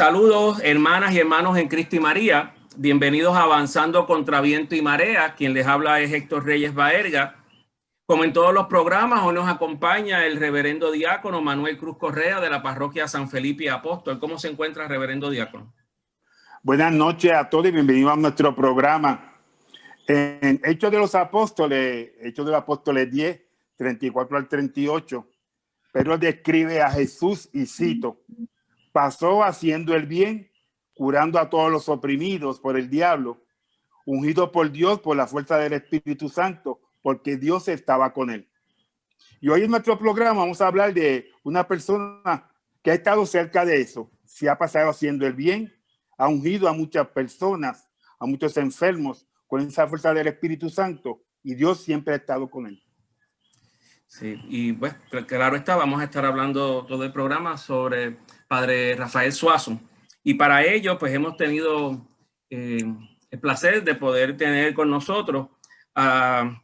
Saludos, hermanas y hermanos en Cristo y María. Bienvenidos a Avanzando contra Viento y Marea. Quien les habla es Héctor Reyes Baerga. Como en todos los programas, hoy nos acompaña el reverendo diácono Manuel Cruz Correa de la parroquia San Felipe Apóstol. ¿Cómo se encuentra, reverendo diácono? Buenas noches a todos y bienvenidos a nuestro programa. En Hechos de los Apóstoles 10, 34 al 38, Pedro describe a Jesús y cito: pasó haciendo el bien, curando a todos los oprimidos por el diablo, ungido por Dios por la fuerza del Espíritu Santo, porque Dios estaba con él. Y hoy en nuestro programa vamos a hablar de una persona que ha estado cerca de eso. Se ha pasado haciendo el bien, ha ungido a muchas personas, a muchos enfermos con esa fuerza del Espíritu Santo, y Dios siempre ha estado con él. Sí, y pues claro está, vamos a estar hablando todo el programa sobre Padre Rafael Suazo. Y para ello, pues hemos tenido el placer de poder tener con nosotros a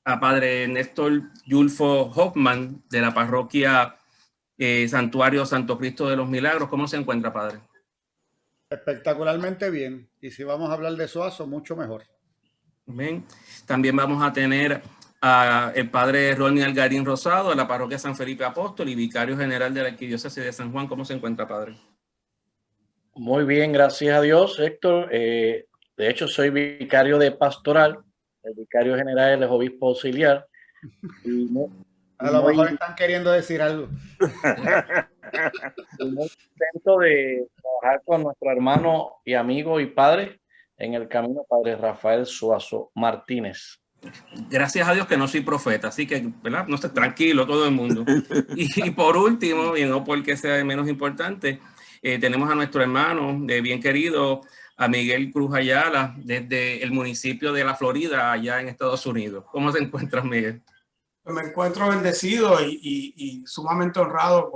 Padre Néstor Yulfo Hoffman de la parroquia Santuario Santo Cristo de los Milagros. ¿Cómo se encuentra, Padre? Espectacularmente bien. Y si vamos a hablar de Suazo, mucho mejor. Bien. También vamos a tener el Padre Ronnie Algarín Rosado de la parroquia San Felipe Apóstol y vicario general de la Arquidiócesis de San Juan. ¿Cómo se encuentra, Padre? Muy bien, gracias a Dios, Héctor. De hecho, soy vicario de pastoral. El vicario general es obispo auxiliar. A lo mejor están queriendo decir algo. Estoy muy contento de trabajar con nuestro hermano y amigo y padre en el camino, Padre Rafael Suazo Martínez. Gracias a Dios que no soy profeta, así que, ¿verdad? No esté tranquilo todo el mundo. Y por último, y no porque sea menos importante, tenemos a nuestro hermano bien querido, a Miguel Cruz Ayala, desde el municipio de La Florida, allá en Estados Unidos. ¿Cómo se encuentra, Miguel? Me encuentro bendecido y sumamente honrado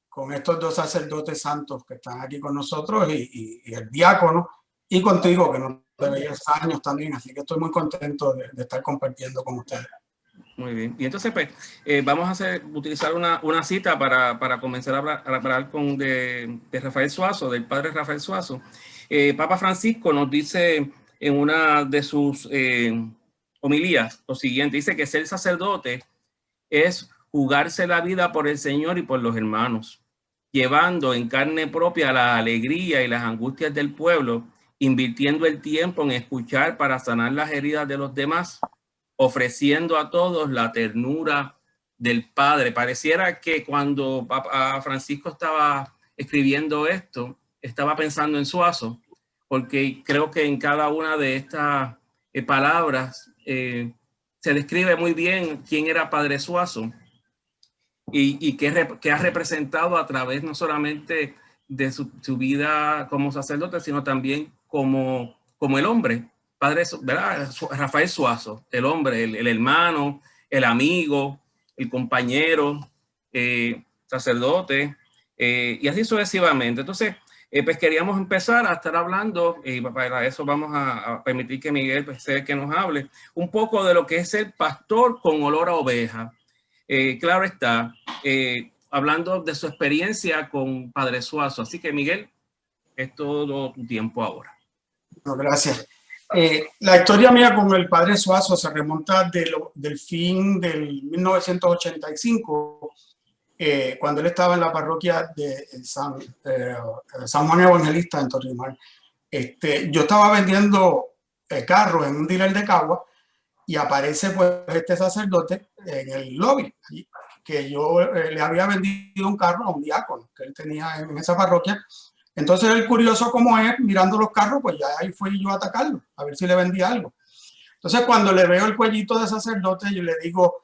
con estos dos sacerdotes santos que están aquí con nosotros y el diácono, y contigo, que no te veías años también, así que estoy muy contento de estar compartiendo con ustedes. Muy bien. Y entonces, pues, vamos a utilizar una cita para comenzar a hablar de Rafael Suazo, del Padre Rafael Suazo. Papa Francisco nos dice en una de sus homilías lo siguiente: dice que ser sacerdote es jugarse la vida por el Señor y por los hermanos, llevando en carne propia la alegría y las angustias del pueblo, invirtiendo el tiempo en escuchar para sanar las heridas de los demás, ofreciendo a todos la ternura del Padre. Pareciera que cuando Papa Francisco estaba escribiendo esto, estaba pensando en Suazo, porque creo que en cada una de estas palabras se describe muy bien quién era Padre Suazo y qué ha representado a través no solamente de su vida como sacerdote, sino también como el hombre. Padre, ¿verdad? Rafael Suazo, el hombre, el hermano, el amigo, el compañero, sacerdote, y así sucesivamente. Entonces, pues queríamos empezar a estar hablando, y para eso vamos a permitir que Miguel pues, sea el que nos hable un poco de lo que es ser pastor con olor a oveja. Claro está, hablando de su experiencia con Padre Suazo. Así que, Miguel, es todo tu tiempo ahora. No, gracias. La historia mía con el Padre Suazo se remonta del fin del 1985, cuando él estaba en la parroquia de San Juan Evangelista en Torrimar. Yo estaba vendiendo carros en un dealer de Cagua y aparece pues este sacerdote en el lobby, que yo le había vendido un carro a un diácono que él tenía en esa parroquia. Entonces el curioso como es, mirando los carros, pues ya ahí fui yo a atacarlo, a ver si le vendía algo. Entonces cuando le veo el cuellito de sacerdote, yo le digo,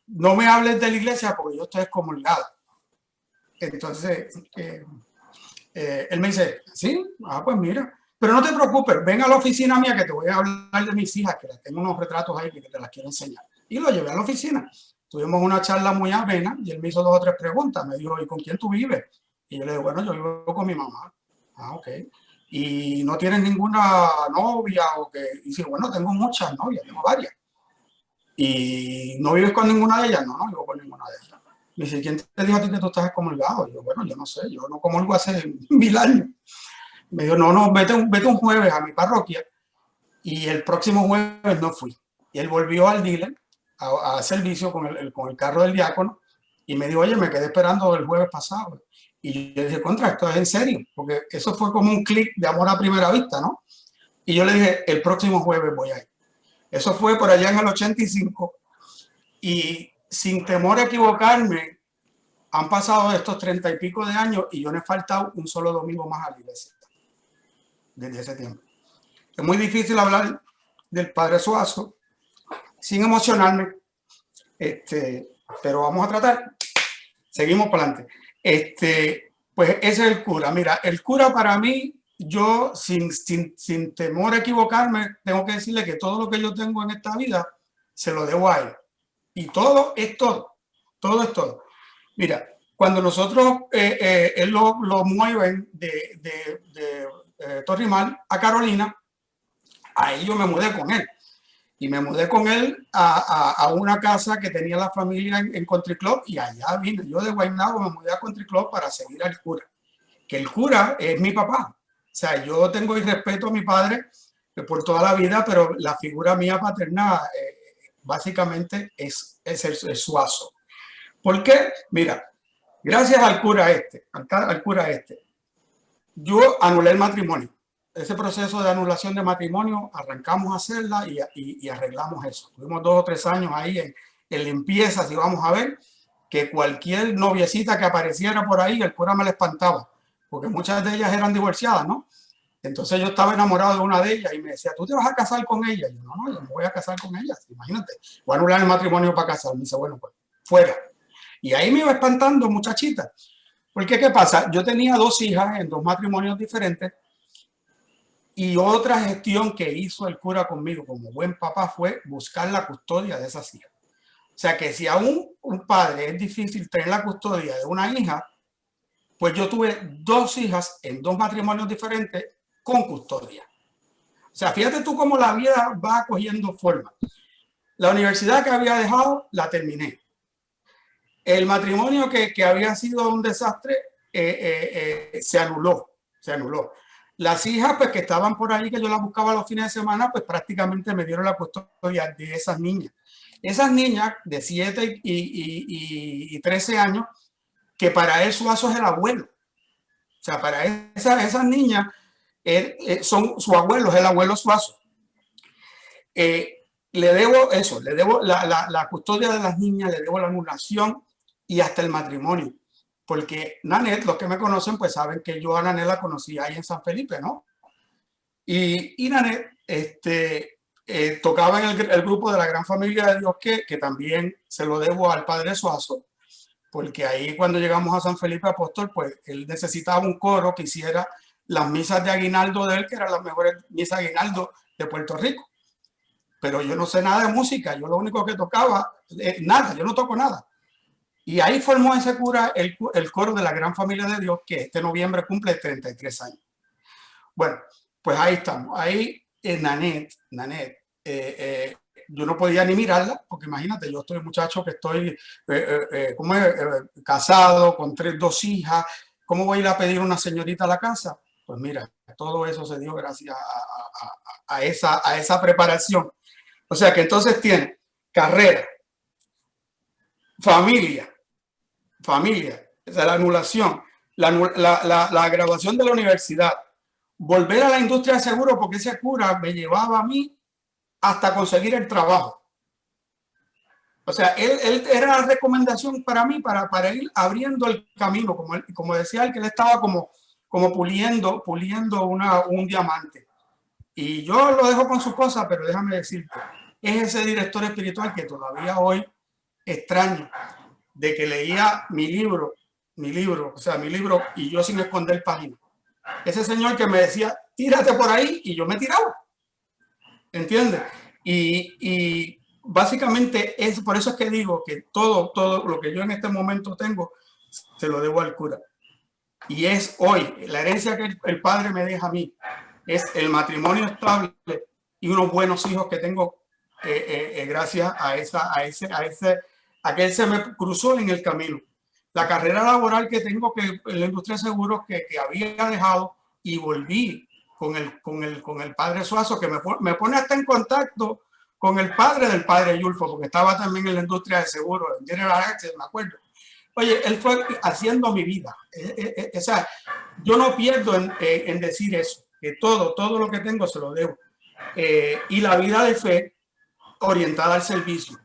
no me hables de la iglesia porque yo estoy excomulgado. Entonces él me dice, ¿sí? Pues mira, pero no te preocupes, ven a la oficina mía que te voy a hablar de mis hijas, que tengo unos retratos ahí que te las quiero enseñar. Y lo llevé a la oficina. Tuvimos una charla muy amena y él me hizo 2 o 3 preguntas. Me dijo, ¿y con quién tú vives? Y yo le digo, bueno, yo vivo con mi mamá. Ok. ¿Y no tienes ninguna novia? O qué? Y dice, bueno, tengo muchas novias, tengo varias. ¿Y no vives con ninguna de ellas? No, no vivo con ninguna de ellas. Me dice, ¿quién te dijo a ti que tú estás excomulgado? Y yo, bueno, yo no sé, yo no comulgo hace 1000 años. Me dijo, no, vete un jueves a mi parroquia. Y el próximo jueves no fui. Y él volvió al dealer a servicio con el carro del diácono y me dijo, oye, me quedé esperando el jueves pasado. Y yo dije, contra, esto es en serio, porque eso fue como un clic de amor a primera vista, ¿no? Y yo le dije, el próximo jueves voy a ir. Eso fue por allá en el 85 y sin temor a equivocarme, han pasado estos 30 y pico de años y yo no he faltado un solo domingo más a la iglesia desde ese tiempo. Es muy difícil hablar del Padre Suazo sin emocionarme, pero vamos a tratar. Seguimos para adelante. Pues ese es el cura. Mira, el cura para mí, yo sin temor a equivocarme, tengo que decirle que todo lo que yo tengo en esta vida se lo debo a él. Y todo es todo. Todo es todo. Mira, cuando nosotros, él lo mueven de Torrimal a Carolina, ahí yo me mudé con él. Y me mudé con él a una casa que tenía la familia en Country Club y allá vine. Yo de Guaynabo me mudé a Country Club para seguir al cura. Que el cura es mi papá. O sea, yo tengo el respeto a mi padre por toda la vida, pero la figura mía paterna básicamente es el Suazo. ¿Por qué? Mira, gracias al cura yo anulé el matrimonio. Ese proceso de anulación de matrimonio, arrancamos a hacerla y arreglamos eso. Tuvimos 2 o 3 años ahí en limpieza, si vamos a ver, que cualquier noviecita que apareciera por ahí, el cura me la espantaba, porque muchas de ellas eran divorciadas, ¿no? Entonces yo estaba enamorado de una de ellas y me decía, ¿tú te vas a casar con ella? Y yo, no, yo me voy a casar con ella, imagínate. Voy a anular el matrimonio para casarme. Me dice, bueno, pues, fuera. Y ahí me iba espantando, muchachita. Porque, ¿qué pasa? Yo tenía 2 hijas en 2 matrimonios diferentes. Y otra gestión que hizo el cura conmigo como buen papá fue buscar la custodia de esas hijas. O sea que si a un padre es difícil tener la custodia de una hija, pues yo tuve 2 hijas en 2 matrimonios diferentes con custodia. O sea, fíjate tú cómo la vida va cogiendo forma. La universidad que había dejado, la terminé. El matrimonio que había sido un desastre se anuló. Las hijas, pues que estaban por ahí, que yo las buscaba los fines de semana, pues prácticamente me dieron la custodia de esas niñas. Esas niñas de 7 y 13 años, que para él Suazo es el abuelo. O sea, para esas niñas son su abuelo, es el abuelo Suazo. Le debo eso, le debo la custodia de las niñas, le debo la anulación y hasta el matrimonio. Porque Nanette, los que me conocen, pues saben que yo a Nanette la conocí ahí en San Felipe, ¿no? Y Nanette tocaba en el grupo de la Gran Familia de Dios, que también se lo debo al Padre Suazo, porque ahí cuando llegamos a San Felipe Apóstol, pues él necesitaba un coro que hiciera las misas de aguinaldo de él, que eran las mejores misas de aguinaldo de Puerto Rico. Pero yo no sé nada de música, yo lo único que tocaba, nada, yo no toco nada. Y ahí formó ese cura el coro de la Gran Familia de Dios, que este noviembre cumple 33 años. Bueno, pues ahí estamos. Ahí Nanette, yo no podía ni mirarla, porque imagínate, yo estoy un muchacho que estoy casado, con 2 hijas. ¿Cómo voy a ir a pedir una señorita a la casa? Pues mira, todo eso se dio gracias a esa preparación. O sea que entonces tiene carrera, familia, o sea, la anulación, la graduación de la universidad, volver a la industria de seguro, porque ese cura me llevaba a mí hasta conseguir el trabajo. O sea, él era la recomendación para mí para ir abriendo el camino, como decía él, que él estaba como puliendo un diamante. Y yo lo dejo con su cosa, pero déjame decirte, es ese director espiritual que todavía hoy extraño, de que leía mi libro, y yo sin esconder páginas. Ese señor que me decía, tírate por ahí, y yo me tiraba. ¿Entiendes? Y básicamente por eso es que digo que todo lo que yo en este momento tengo, se lo debo al cura. Y es hoy, la herencia que el padre me deja a mí, es el matrimonio estable y unos buenos hijos que tengo gracias a aquel se me cruzó en el camino. La carrera laboral que tengo que, en la industria de seguros que había dejado y volví con el padre Suazo, que me pone hasta en contacto con el padre del padre Yulfo, porque estaba también en la industria de seguros, en General Access, me acuerdo. Oye, él fue haciendo mi vida. O sea, yo no pierdo en decir eso, que todo lo que tengo se lo debo. Y la vida de fe orientada al servicio,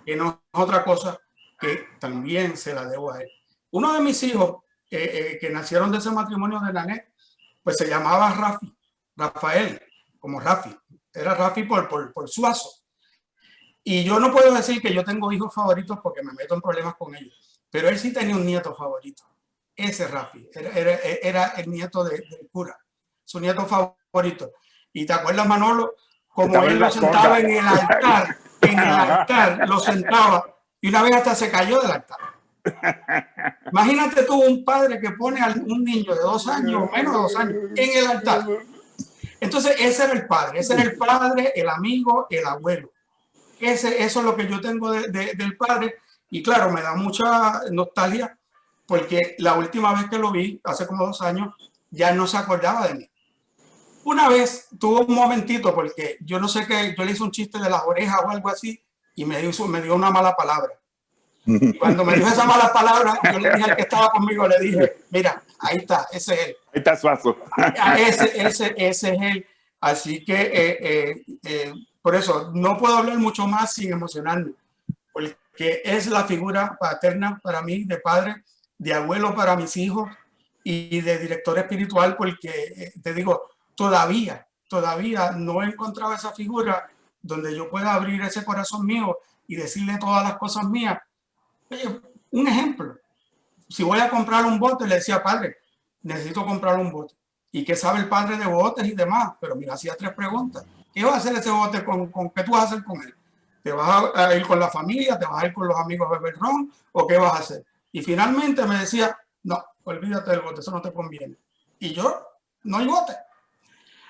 que no es otra cosa que también se la debo a él. Uno de mis hijos que nacieron de ese matrimonio de Nanet, pues se llamaba Rafael, como Rafi. Era Rafi por Suazo. Y yo no puedo decir que yo tengo hijos favoritos porque me meto en problemas con ellos, pero él sí tenía un nieto favorito. Ese Rafi era el nieto del cura, su nieto favorito. Y te acuerdas, Manolo, como él lo sentaba en el altar, lo sentaba y una vez hasta se cayó del altar. Imagínate tú un padre que pone a un niño de 2 años o menos de 2 años en el altar. Entonces ese era el padre, el amigo, el abuelo. Eso es lo que yo tengo del padre. Y claro, me da mucha nostalgia porque la última vez que lo vi, hace como 2 años, ya no se acordaba de mí. Una vez tuvo un momentito porque yo no sé qué, yo le hice un chiste de las orejas o algo así y me dio una mala palabra. Y cuando me dijo esa mala palabra, yo le dije al que estaba conmigo, le dije, mira, ahí está, ese es él. Ahí está Suazo. Ese es él. Así que por eso no puedo hablar mucho más sin emocionarme, porque es la figura paterna para mí, de padre, de abuelo para mis hijos y de director espiritual, porque te digo, todavía no he encontrado esa figura donde yo pueda abrir ese corazón mío y decirle todas las cosas mías. Oye, un ejemplo, si voy a comprar un bote, le decía, padre, necesito comprar un bote. ¿Y qué sabe el padre de botes y demás? Pero mira, hacía 3 preguntas. ¿Qué va a hacer ese bote? ¿Qué tú vas a hacer con él? ¿Te vas a ir con la familia? ¿Te vas a ir con los amigos a beber ron? ¿O qué vas a hacer? Y finalmente me decía, no, olvídate del bote, eso no te conviene. Y yo, no hay bote.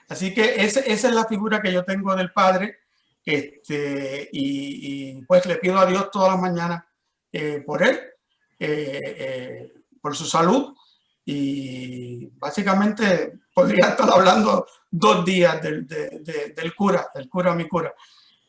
Así que esa es la figura que yo tengo del padre. Y pues le pido a Dios todas las mañanas por él, por su salud. Y básicamente podría estar hablando 2 días del cura, mi cura.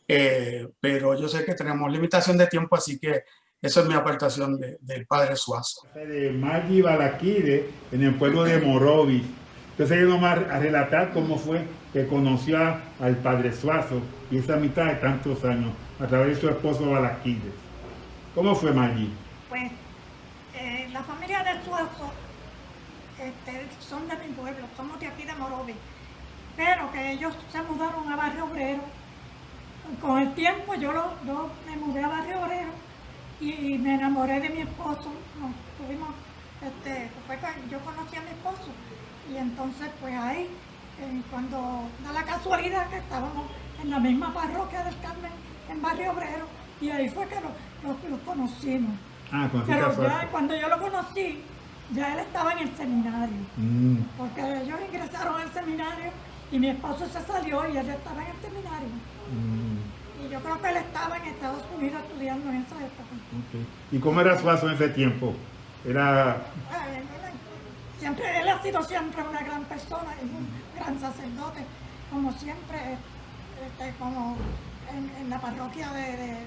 Pero yo sé que tenemos limitación de tiempo, así que esa es mi aportación del padre Suazo. De Maggi Balaquide, en el pueblo de Morovis. Entonces ella nos va a relatar cómo fue que conoció al padre Suazo y esa mitad de tantos años a través de su esposo Balaquide. ¿Cómo fue, Maggi? Pues la familia de Suazo son de mi pueblo, somos de aquí de Morovis, pero que ellos se mudaron a Barrio Obrero. Con el tiempo yo me mudé a Barrio Obrero y me enamoré de mi esposo. Yo conocí a mi esposo y entonces pues ahí, cuando da la casualidad que estábamos en la misma parroquia del Carmen, en Barrio Obrero, y ahí fue que lo conocimos. Pero ya cuando yo lo conocí, ya él estaba en el seminario, porque ellos ingresaron al seminario y mi esposo se salió y él estaba en el seminario. Y yo creo que él estaba en Estados Unidos estudiando en esa época. Okay. ¿Y cómo era Suazo en ese tiempo? Siempre, él ha sido siempre una gran persona, es un gran sacerdote, como siempre, como en la parroquia de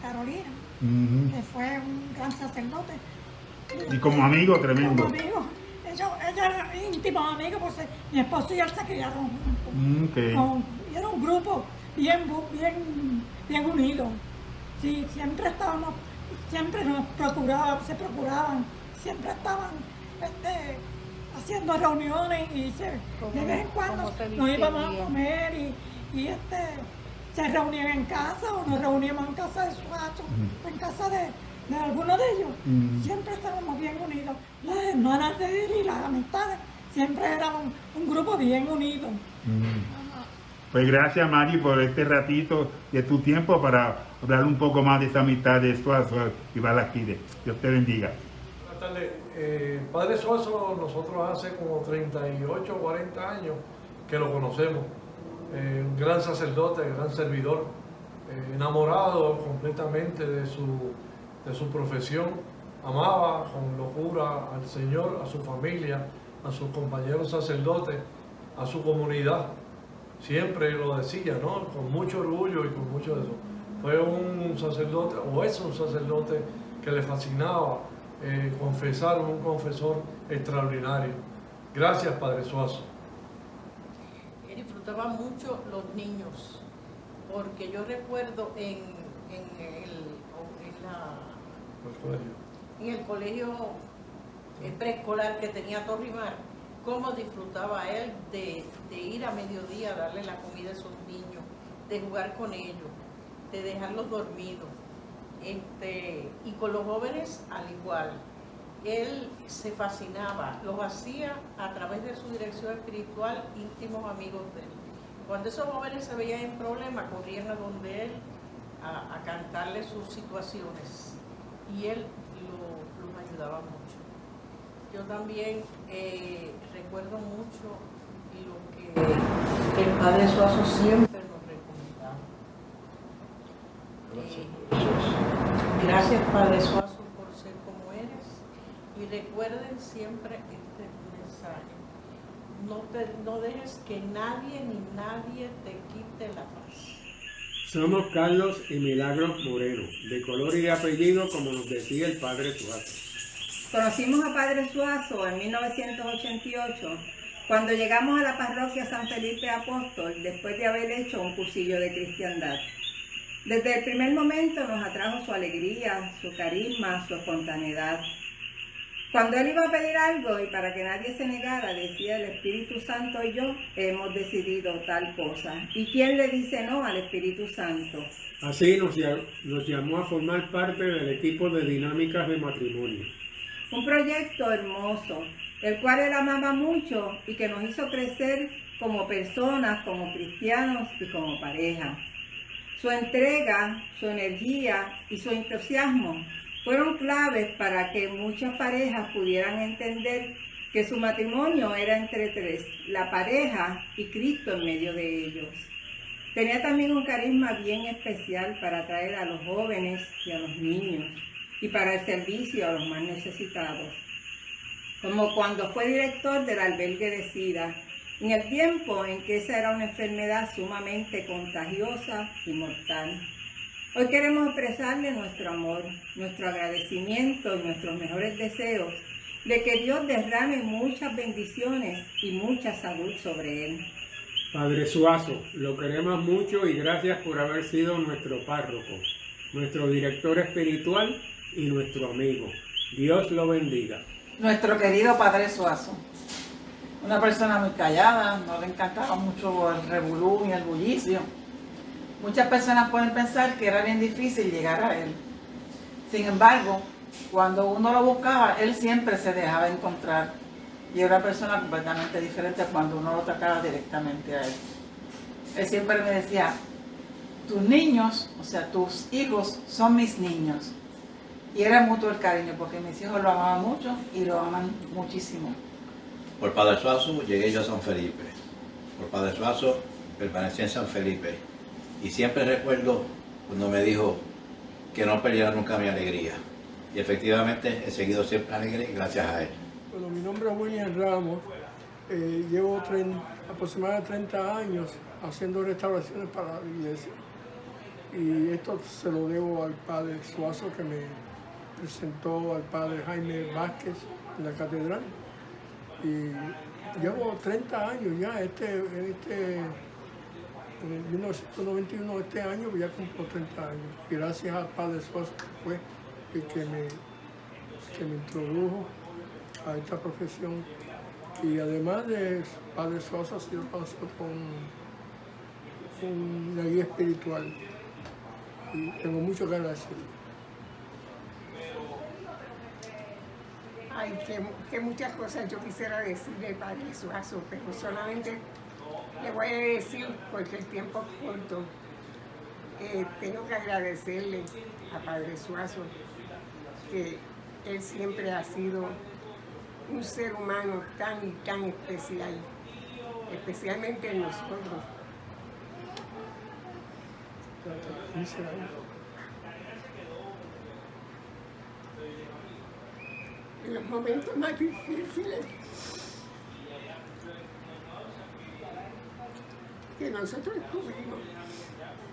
Carolina, que fue un gran sacerdote. Y como amigo, tremendo. Como amigo. Ella era íntimos amigos, porque mi esposo y él se criaron juntos. Okay. Y era un grupo bien unido. Sí, siempre nos se procuraban, siempre estaban haciendo reuniones y de vez en cuando nos íbamos a comer y se reunían en casa o nos reuníamos en casa de Suazo, en casa de algunos de ellos. Siempre estábamos bien unidos. Las hermanas de él y las amistades siempre eran un grupo bien unido. Pues gracias, Maggi, por este ratito de tu tiempo para hablar un poco más de esa amistad de Suazo y Balaquide. Dios te bendiga. Buenas tardes. Padre Suazo, nosotros hace como 38 o 40 años que lo conocemos. Un gran sacerdote, gran servidor. enamorado completamente de su profesión, amaba con locura al Señor, a su familia, a sus compañeros sacerdotes, a su comunidad. Siempre lo decía, ¿no? Con mucho orgullo y con mucho de eso. Fue un sacerdote, o es un sacerdote que le fascinaba confesar, un confesor extraordinario. Gracias, Padre Suazo. Disfrutaba mucho los niños, porque yo recuerdo en el colegio preescolar que tenía Torrimar, cómo disfrutaba él de ir a mediodía a darle la comida a esos niños, de jugar con ellos, de dejarlos dormidos. Y con los jóvenes al igual. Él se fascinaba, los hacía a través de su dirección espiritual, íntimos amigos de él. Cuando esos jóvenes se veían en problemas, corrían a donde él a cantarle sus situaciones, y él los ayudaba mucho. Yo también recuerdo mucho lo que el Padre Suazo siempre nos recomendaba. Gracias, Padre Suazo, por ser como eres, y recuerden siempre este mensaje: no dejes que nadie ni nadie te quite la paz. Somos Carlos y Milagros Moreno, de color y de apellido, como nos decía el Padre Suazo. Conocimos a Padre Suazo en 1988, cuando llegamos a la parroquia San Felipe Apóstol, después de haber hecho un cursillo de cristiandad. Desde el primer momento nos atrajo su alegría, su carisma, su espontaneidad. Cuando él iba a pedir algo, y para que nadie se negara, decía: el Espíritu Santo y yo hemos decidido tal cosa. ¿Y quién le dice no al Espíritu Santo? Así nos llamó a formar parte del equipo de dinámicas de matrimonio. Un proyecto hermoso, el cual él amaba mucho y que nos hizo crecer como personas, como cristianos y como pareja. Su entrega, su energía y su entusiasmo fueron claves para que muchas parejas pudieran entender que su matrimonio era entre tres, la pareja y Cristo en medio de ellos. Tenía también un carisma bien especial para atraer a los jóvenes y a los niños, y para el servicio a los más necesitados. Como cuando fue director del albergue de SIDA, en el tiempo en que esa era una enfermedad sumamente contagiosa y mortal. Hoy queremos expresarle nuestro amor, nuestro agradecimiento y nuestros mejores deseos de que Dios derrame muchas bendiciones y mucha salud sobre él. Padre Suazo, lo queremos mucho y gracias por haber sido nuestro párroco, nuestro director espiritual y nuestro amigo. Dios lo bendiga. Nuestro querido Padre Suazo, una persona muy callada, no le encantaba mucho el revolú y el bullicio. Muchas personas pueden pensar que era bien difícil llegar a él. Sin embargo, cuando uno lo buscaba, él siempre se dejaba encontrar. Y era una persona completamente diferente cuando uno lo trataba directamente a él. Él siempre me decía: tus niños, o sea, tus hijos son mis niños. Y era mutuo el cariño, porque mis hijos lo amaban mucho y lo aman muchísimo. Por Padre Suazo llegué yo a San Felipe. Por Padre Suazo permanecí en San Felipe. Y siempre recuerdo cuando me dijo que no perdiera nunca mi alegría. Y efectivamente he seguido siempre alegre gracias a él. Bueno, mi nombre es William Ramos. Llevo aproximadamente 30 años haciendo restauraciones para la iglesia. Y esto se lo debo al Padre Suazo, que me presentó al Padre Jaime Vázquez en la catedral. Y llevo 30 años ya, en el 1991, este año, ya cumplo 30 años. Gracias al Padre Suazo, que fue el que me introdujo a esta profesión. Y además de Padre Suazo, ha sido pasado con la guía espiritual. Y tengo mucho que agradecer. Ay, que muchas cosas yo quisiera decirle al Padre Suazo, pero solamente le voy a decir, porque el tiempo es corto, tengo que agradecerle a Padre Suazo que él siempre ha sido un ser humano tan y tan especial, especialmente en nosotros. En los momentos más difíciles que nosotros tuvimos.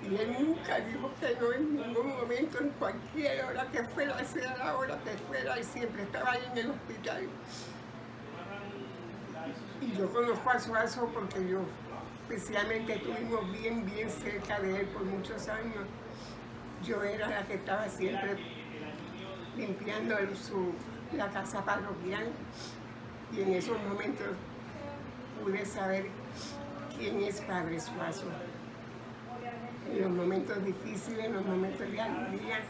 Y él nunca dijo que no en ningún momento, en cualquier hora que fuera, sea la hora que fuera, y siempre estaba ahí en el hospital. Y yo conozco a Suazo porque yo especialmente estuvimos bien cerca de él por muchos años. Yo era la que estaba siempre limpiando la casa parroquial, y en esos momentos pude saber quién es Padre Suazo. En los momentos difíciles, en los momentos de alegría,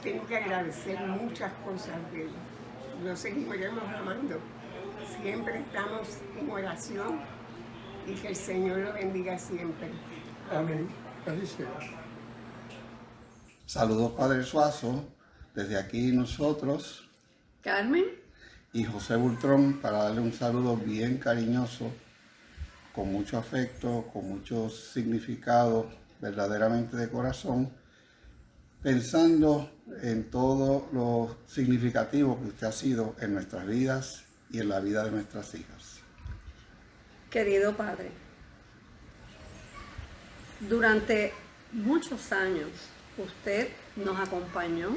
tengo que agradecer muchas cosas de él. Nos seguiremos amando. Siempre estamos en oración, y que el Señor lo bendiga siempre. Amén. Así sea. Saludos, Padre Suazo. Desde aquí nosotros, Carmen y José Bultrón, para darle un saludo bien cariñoso, con mucho afecto, con mucho significado, verdaderamente de corazón, pensando en todo lo significativo que usted ha sido en nuestras vidas y en la vida de nuestras hijas. Querido Padre, durante muchos años usted nos acompañó,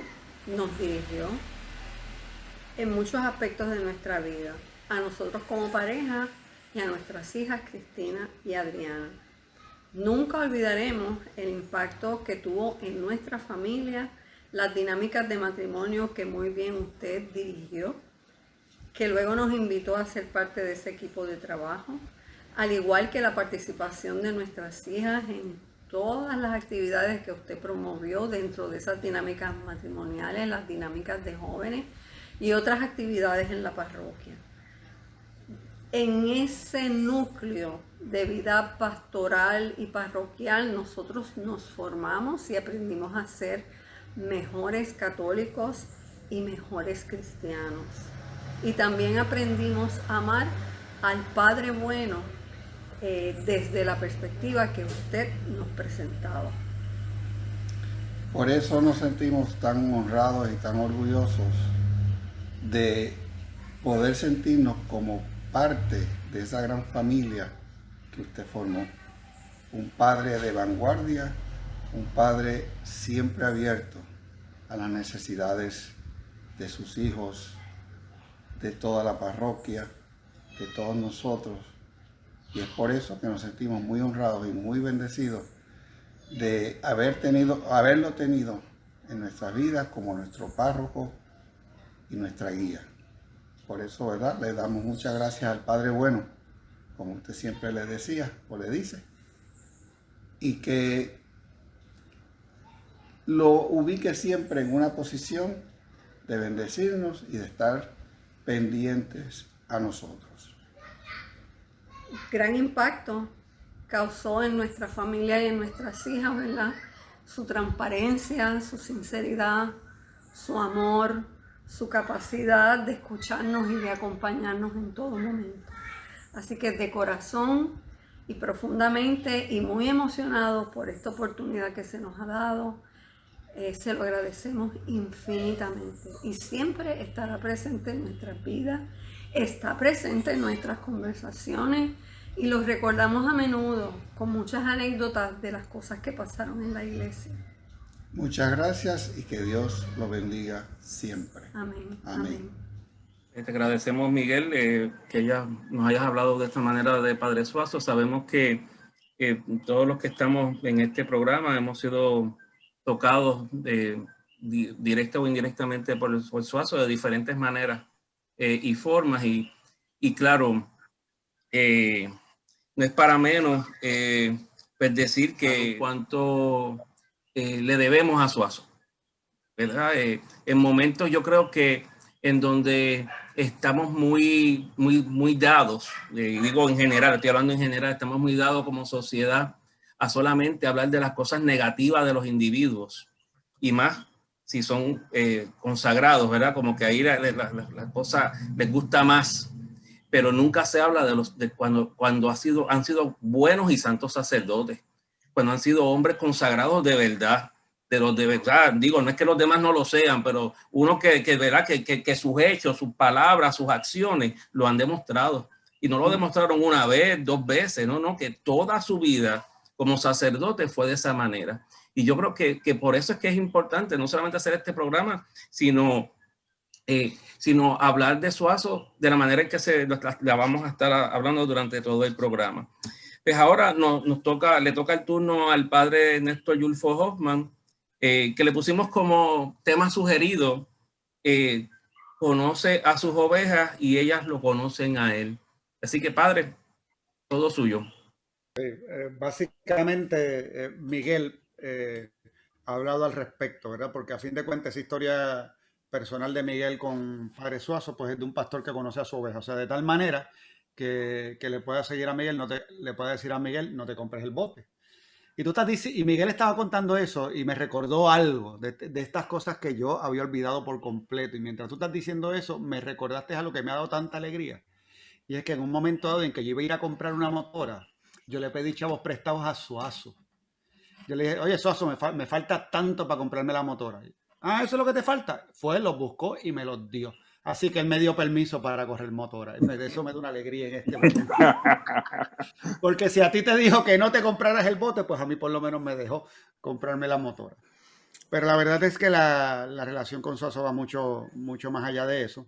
nos dirigió en muchos aspectos de nuestra vida, a nosotros como pareja y a nuestras hijas Cristina y Adriana. Nunca olvidaremos el impacto que tuvo en nuestra familia, las dinámicas de matrimonio que muy bien usted dirigió, que luego nos invitó a ser parte de ese equipo de trabajo, al igual que la participación de nuestras hijas en todas las actividades que usted promovió dentro de esas dinámicas matrimoniales, las dinámicas de jóvenes y otras actividades en la parroquia. En ese núcleo de vida pastoral y parroquial nosotros nos formamos y aprendimos a ser mejores católicos y mejores cristianos. Y también aprendimos a amar al Padre bueno desde la perspectiva que usted nos presentaba. Por eso nos sentimos tan honrados y tan orgullosos de poder sentirnos como parte de esa gran familia que usted formó. Un padre de vanguardia, un padre siempre abierto a las necesidades de sus hijos, de toda la parroquia, de todos nosotros. Y es por eso que nos sentimos muy honrados y muy bendecidos de haberlo tenido en nuestras vidas como nuestro párroco y nuestra guía. Por eso, ¿verdad?, le damos muchas gracias al Padre Bueno, como usted siempre le decía o le dice, y que lo ubique siempre en una posición de bendecirnos y de estar pendientes a nosotros. Gran impacto causó en nuestra familia y en nuestras hijas, ¿verdad? Su transparencia, su sinceridad, su amor, su capacidad de escucharnos y de acompañarnos en todo momento. Así que de corazón y profundamente y muy emocionados por esta oportunidad que se nos ha dado, se lo agradecemos infinitamente, y siempre estará presente en nuestras vidas, está presente en nuestras conversaciones, y los recordamos a menudo con muchas anécdotas de las cosas que pasaron en la iglesia. Muchas gracias y que Dios lo bendiga siempre. Amén. Amén. Te agradecemos, Miguel, que nos hayas hablado de esta manera de Padre Suazo. Sabemos que todos los que estamos en este programa hemos sido tocados directa o indirectamente por Suazo de diferentes maneras y formas. Y claro, no es para menos pues decir que cuánto le debemos a Suazo, ¿verdad? En momentos yo creo que en donde estamos muy dados, digo en general, estoy hablando en general, estamos muy dados como sociedad a solamente hablar de las cosas negativas de los individuos, y más si son consagrados, ¿verdad? Como que ahí la cosa les gusta más, pero nunca se habla de cuando han sido buenos y santos sacerdotes. cuando han sido hombres consagrados de verdad, de los de verdad. Digo, no es que los demás no lo sean, pero uno que verá que sus hechos, sus palabras, sus acciones lo han demostrado. Y no lo demostraron una vez, dos veces, no, que toda su vida como sacerdote fue de esa manera. Y yo creo que por eso es que es importante no solamente hacer este programa, sino hablar de Suazo de la manera en que la vamos a estar hablando durante todo el programa. Pues ahora le toca el turno al padre Néstor Yulfo Hoffman, que le pusimos como tema sugerido, conoce a sus ovejas y ellas lo conocen a él. Así que, padre, todo suyo. Básicamente, Miguel ha hablado al respecto, ¿verdad? Porque a fin de cuentas, esa historia personal de Miguel con Padre Suazo, pues es de un pastor que conoce a su oveja. O sea, de tal manera que le pueda seguir a Miguel, le pueda decir a Miguel, no te compres el bote. Y Miguel estaba contando eso y me recordó algo de estas cosas que yo había olvidado por completo. Y mientras tú estás diciendo eso, me recordaste algo que me ha dado tanta alegría. Y es que en un momento dado en que yo iba a ir a comprar una motora, yo le pedí chavos prestados a Suazo. Yo le dije, oye, Suazo, me falta tanto para comprarme la motora. Ah, ¿eso es lo que te falta? Fue, los buscó y me los dio. Así que él me dio permiso para correr motora. Eso me da una alegría en este momento. Porque si a ti te dijo que no te compraras el bote, pues a mí por lo menos me dejó comprarme la motora. Pero la verdad es que la relación con Suazo va mucho más allá de eso.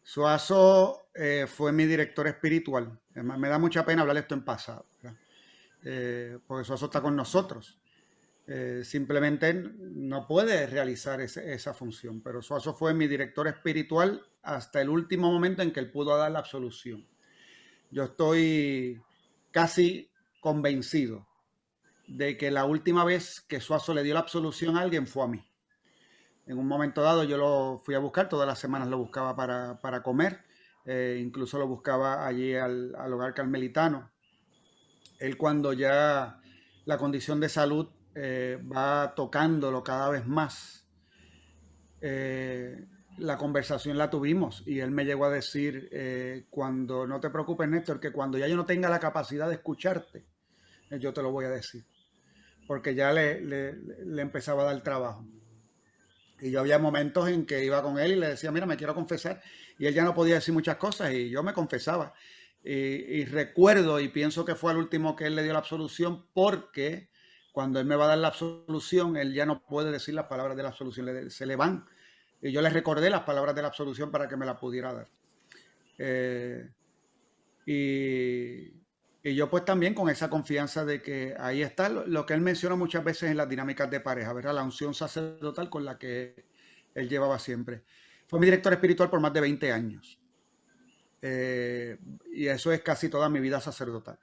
Suazo fue mi director espiritual. Además, me da mucha pena hablar esto en pasado, porque Suazo está con nosotros. Simplemente no puede realizar esa función, pero Suazo fue mi director espiritual hasta el último momento en que él pudo dar la absolución. Yo estoy casi convencido de que la última vez que Suazo le dio la absolución a alguien fue a mí. En un momento dado yo lo fui a buscar, todas las semanas lo buscaba para comer, incluso lo buscaba allí al hogar carmelitano. Él, cuando ya la condición de salud va tocándolo cada vez más, la conversación la tuvimos y él me llegó a decir, cuando no te preocupes, Néstor, que cuando ya yo no tenga la capacidad de escucharte, yo te lo voy a decir, porque ya le empezaba a dar trabajo. Y yo había momentos en que iba con él y le decía, mira, me quiero confesar, y él ya no podía decir muchas cosas y yo me confesaba. Y recuerdo y pienso que fue al último que él le dio la absolución, porque cuando él me va a dar la absolución, él ya no puede decir las palabras de la absolución, se le van. Y yo le recordé las palabras de la absolución para que me la pudiera dar. Y yo pues también con esa confianza de que ahí está lo que él menciona muchas veces en las dinámicas de pareja, ¿verdad? La unción sacerdotal con la que él llevaba siempre. Fue mi director espiritual por más de 20 años. Y eso es casi toda mi vida sacerdotal.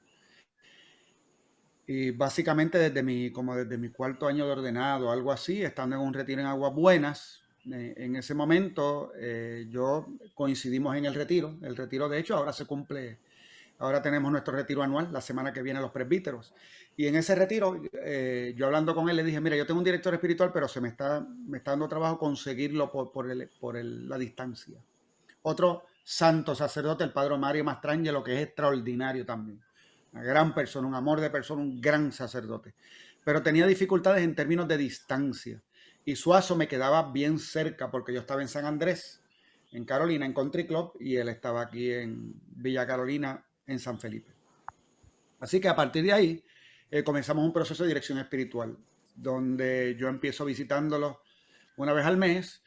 Y básicamente desde mi cuarto año de ordenado, algo así, estando en un retiro en Aguas Buenas, en ese momento yo coincidimos en el retiro. El retiro, de hecho, ahora se cumple, ahora tenemos nuestro retiro anual, la semana que viene los presbíteros. Y en ese retiro, yo hablando con él, le dije, mira, yo tengo un director espiritual, pero me está dando trabajo conseguirlo por la distancia. Otro santo sacerdote, el padre Mario Mastrangelo, que es extraordinario también. Una gran persona, un amor de persona, un gran sacerdote. Pero tenía dificultades en términos de distancia. Y Suazo me quedaba bien cerca porque yo estaba en San Andrés, en Carolina, en Country Club, y él estaba aquí en Villa Carolina, en San Felipe. Así que a partir de ahí comenzamos un proceso de dirección espiritual, donde yo empiezo visitándolos una vez al mes.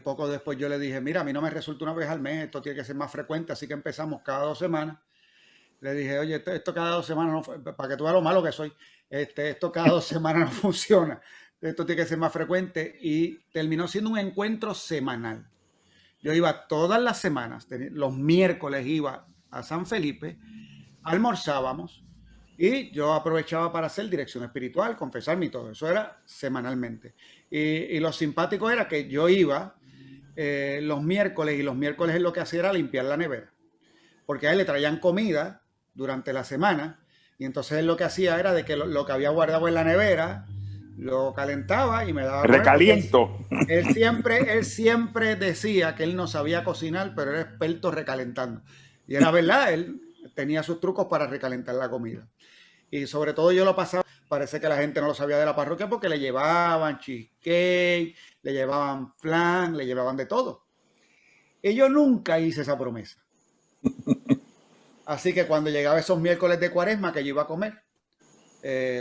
Poco después yo le dije, mira, a mí no me resulta una vez al mes, esto tiene que ser más frecuente, así que empezamos cada 2 semanas. Le dije, oye, esto cada 2 semanas, no, para que tú veas lo malo que soy, esto cada 2 semanas no funciona, esto tiene que ser más frecuente, y terminó siendo un encuentro semanal. Yo iba todas las semanas, los miércoles iba a San Felipe, almorzábamos, y yo aprovechaba para hacer dirección espiritual, confesarme y todo, eso era semanalmente. Y lo simpático era que yo iba los miércoles, y los miércoles él lo que hacía era limpiar la nevera, porque a él le traían comida durante la semana, y entonces él lo que hacía era de que lo que había guardado en la nevera lo calentaba y me daba recaliento. Él siempre decía que él no sabía cocinar, pero era experto recalentando, y era verdad, él tenía sus trucos para recalentar la comida. Y sobre todo yo lo pasaba, parece que la gente no lo sabía de la parroquia porque le llevaban cheesecake, le llevaban flan, le llevaban de todo. Y yo nunca hice esa promesa. Así que cuando llegaba esos miércoles de Cuaresma que yo iba a comer,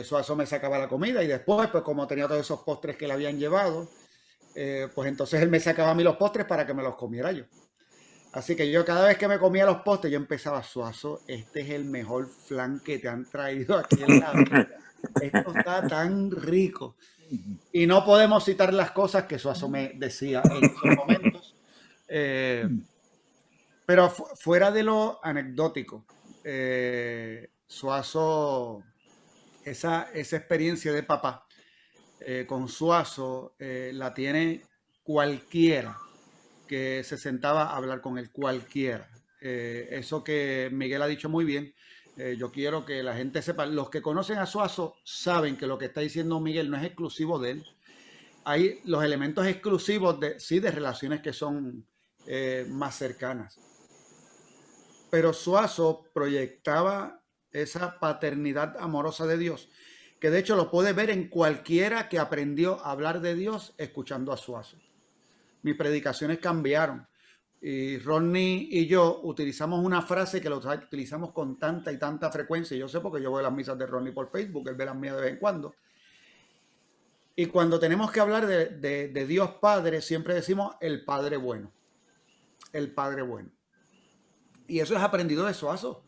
Suazo me sacaba la comida y después, pues como tenía todos esos postres que le habían llevado, pues entonces él me sacaba a mí los postres para que me los comiera yo. Así que yo cada vez que me comía los postres, yo empezaba: Suazo, este es el mejor flan que te han traído aquí en la vida. Esto está tan rico. Y no podemos citar las cosas que Suazo me decía en esos momentos. Pero fuera de lo anecdótico, Suazo, esa experiencia de papá con Suazo la tiene cualquiera que se sentaba a hablar con él, cualquiera. Eso que Miguel ha dicho muy bien, yo quiero que la gente sepa, los que conocen a Suazo saben que lo que está diciendo Miguel no es exclusivo de él. Hay los elementos exclusivos de relaciones que son más cercanas. Pero Suazo proyectaba esa paternidad amorosa de Dios, que de hecho lo puede ver en cualquiera que aprendió a hablar de Dios escuchando a Suazo. Mis predicaciones cambiaron y Ronnie y yo utilizamos una frase que lo utilizamos con tanta y tanta frecuencia. Yo sé porque yo veo las misas de Ronnie por Facebook, él ve las mías de vez en cuando. Y cuando tenemos que hablar de Dios Padre, siempre decimos el Padre bueno. El Padre bueno. Y eso es aprendido de Suazo.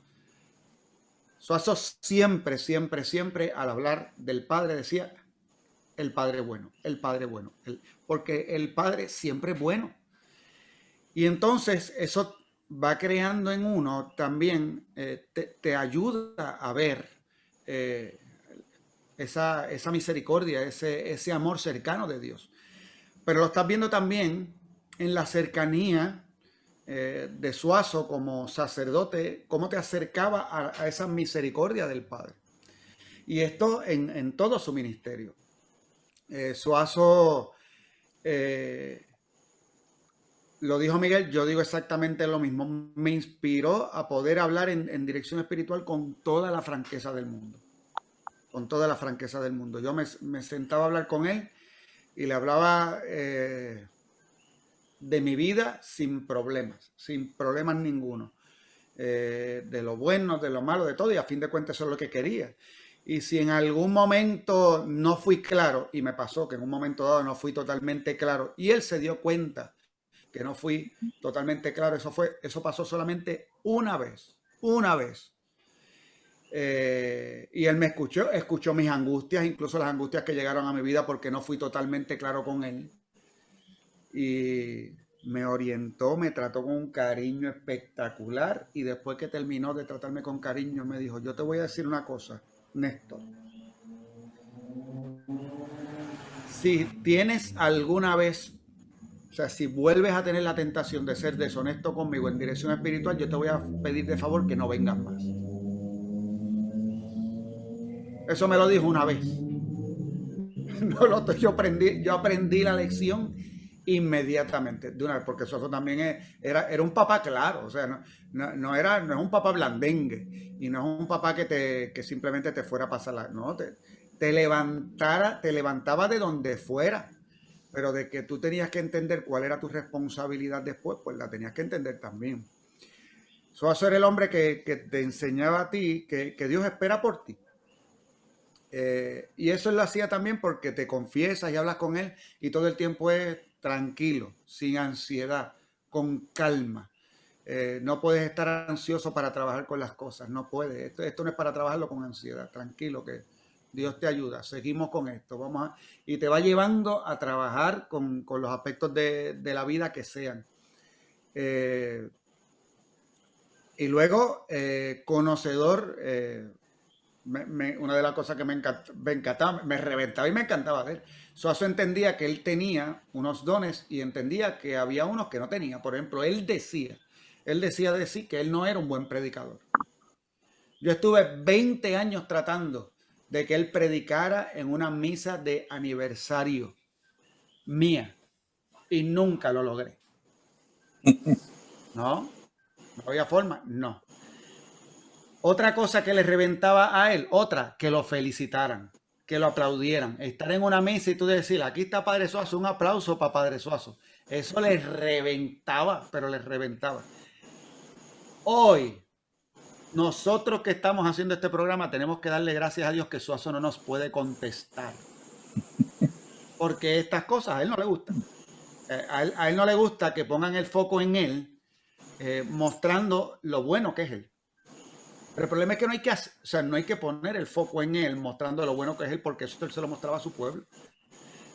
Suazo siempre, siempre, siempre al hablar del Padre decía el Padre bueno, el Padre bueno. Porque el Padre siempre es bueno. Y entonces eso va creando en uno también, te ayuda a ver esa misericordia, ese amor cercano de Dios. Pero lo estás viendo también en la cercanía de Suazo como sacerdote, cómo te acercaba a esa misericordia del Padre. Y esto en todo su ministerio. Suazo, lo dijo Miguel, yo digo exactamente lo mismo. Me inspiró a poder hablar en dirección espiritual con toda la franqueza del mundo. Con toda la franqueza del mundo. Yo me sentaba a hablar con él y le hablaba de mi vida sin problemas ninguno. De lo bueno, de lo malo, de todo, y a fin de cuentas eso es lo que quería. Y si en algún momento no fui claro, y me pasó que en un momento dado no fui totalmente claro, y él se dio cuenta que no fui totalmente claro, eso pasó solamente una vez. Y él me escuchó mis angustias, incluso las angustias que llegaron a mi vida porque no fui totalmente claro con él. Y me orientó, me trató con un cariño espectacular, y después que terminó de tratarme con cariño me dijo: yo te voy a decir una cosa, Néstor, si tienes alguna vez, o sea, si vuelves a tener la tentación de ser deshonesto conmigo en dirección espiritual, yo te voy a pedir de favor que no vengas más. Eso me lo dijo una vez. Yo aprendí la lección inmediatamente, de una vez, porque Suazo también era un papá claro, o sea, no es un papá blandengue, y no es un papá que simplemente te fuera a pasar no, te levantaba de donde fuera, pero de que tú tenías que entender cuál era tu responsabilidad después, pues la tenías que entender también. Suazo era el hombre que te enseñaba a ti que Dios espera por ti. Y eso él lo hacía también porque te confiesas y hablas con él y todo el tiempo es tranquilo, sin ansiedad, con calma. No puedes estar ansioso para trabajar con las cosas, no puedes. Esto no es para trabajarlo con ansiedad, tranquilo, que Dios te ayuda, seguimos con esto, y te va llevando a trabajar con los aspectos de la vida que sean. Y luego, conocedor, una de las cosas que me encantaba, me reventaba y me encantaba ver. Suazo entendía que él tenía unos dones y entendía que había unos que no tenía. Por ejemplo, él decía de sí que él no era un buen predicador. Yo estuve 20 años tratando de que él predicara en una misa de aniversario mía y nunca lo logré. No había forma, no. Otra cosa que le reventaba a él, otra, que lo felicitaran, que lo aplaudieran. Estar en una mesa y tú decir, aquí está Padre Suazo, un aplauso para Padre Suazo. Eso les reventaba, pero les reventaba. Hoy, nosotros que estamos haciendo este programa tenemos que darle gracias a Dios que Suazo no nos puede contestar. Porque estas cosas a él no le gustan. A él no le gusta que pongan el foco en él, mostrando lo bueno que es él. Pero el problema es que no hay que poner el foco en él, mostrando lo bueno que es él, porque eso él se lo mostraba a su pueblo.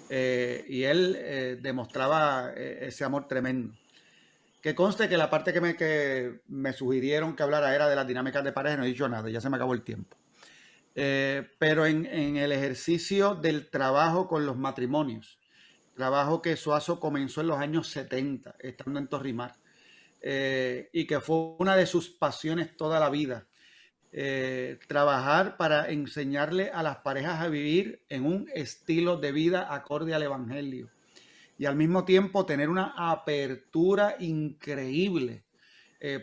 Y él demostraba ese amor tremendo. Que conste que la parte que me sugirieron que hablara era de las dinámicas de pareja, no he dicho nada, ya se me acabó el tiempo. Pero en el ejercicio del trabajo con los matrimonios, trabajo que Suazo comenzó en los años 70, estando en Torrimar, y que fue una de sus pasiones toda la vida, trabajar para enseñarle a las parejas a vivir en un estilo de vida acorde al Evangelio. Y al mismo tiempo tener una apertura increíble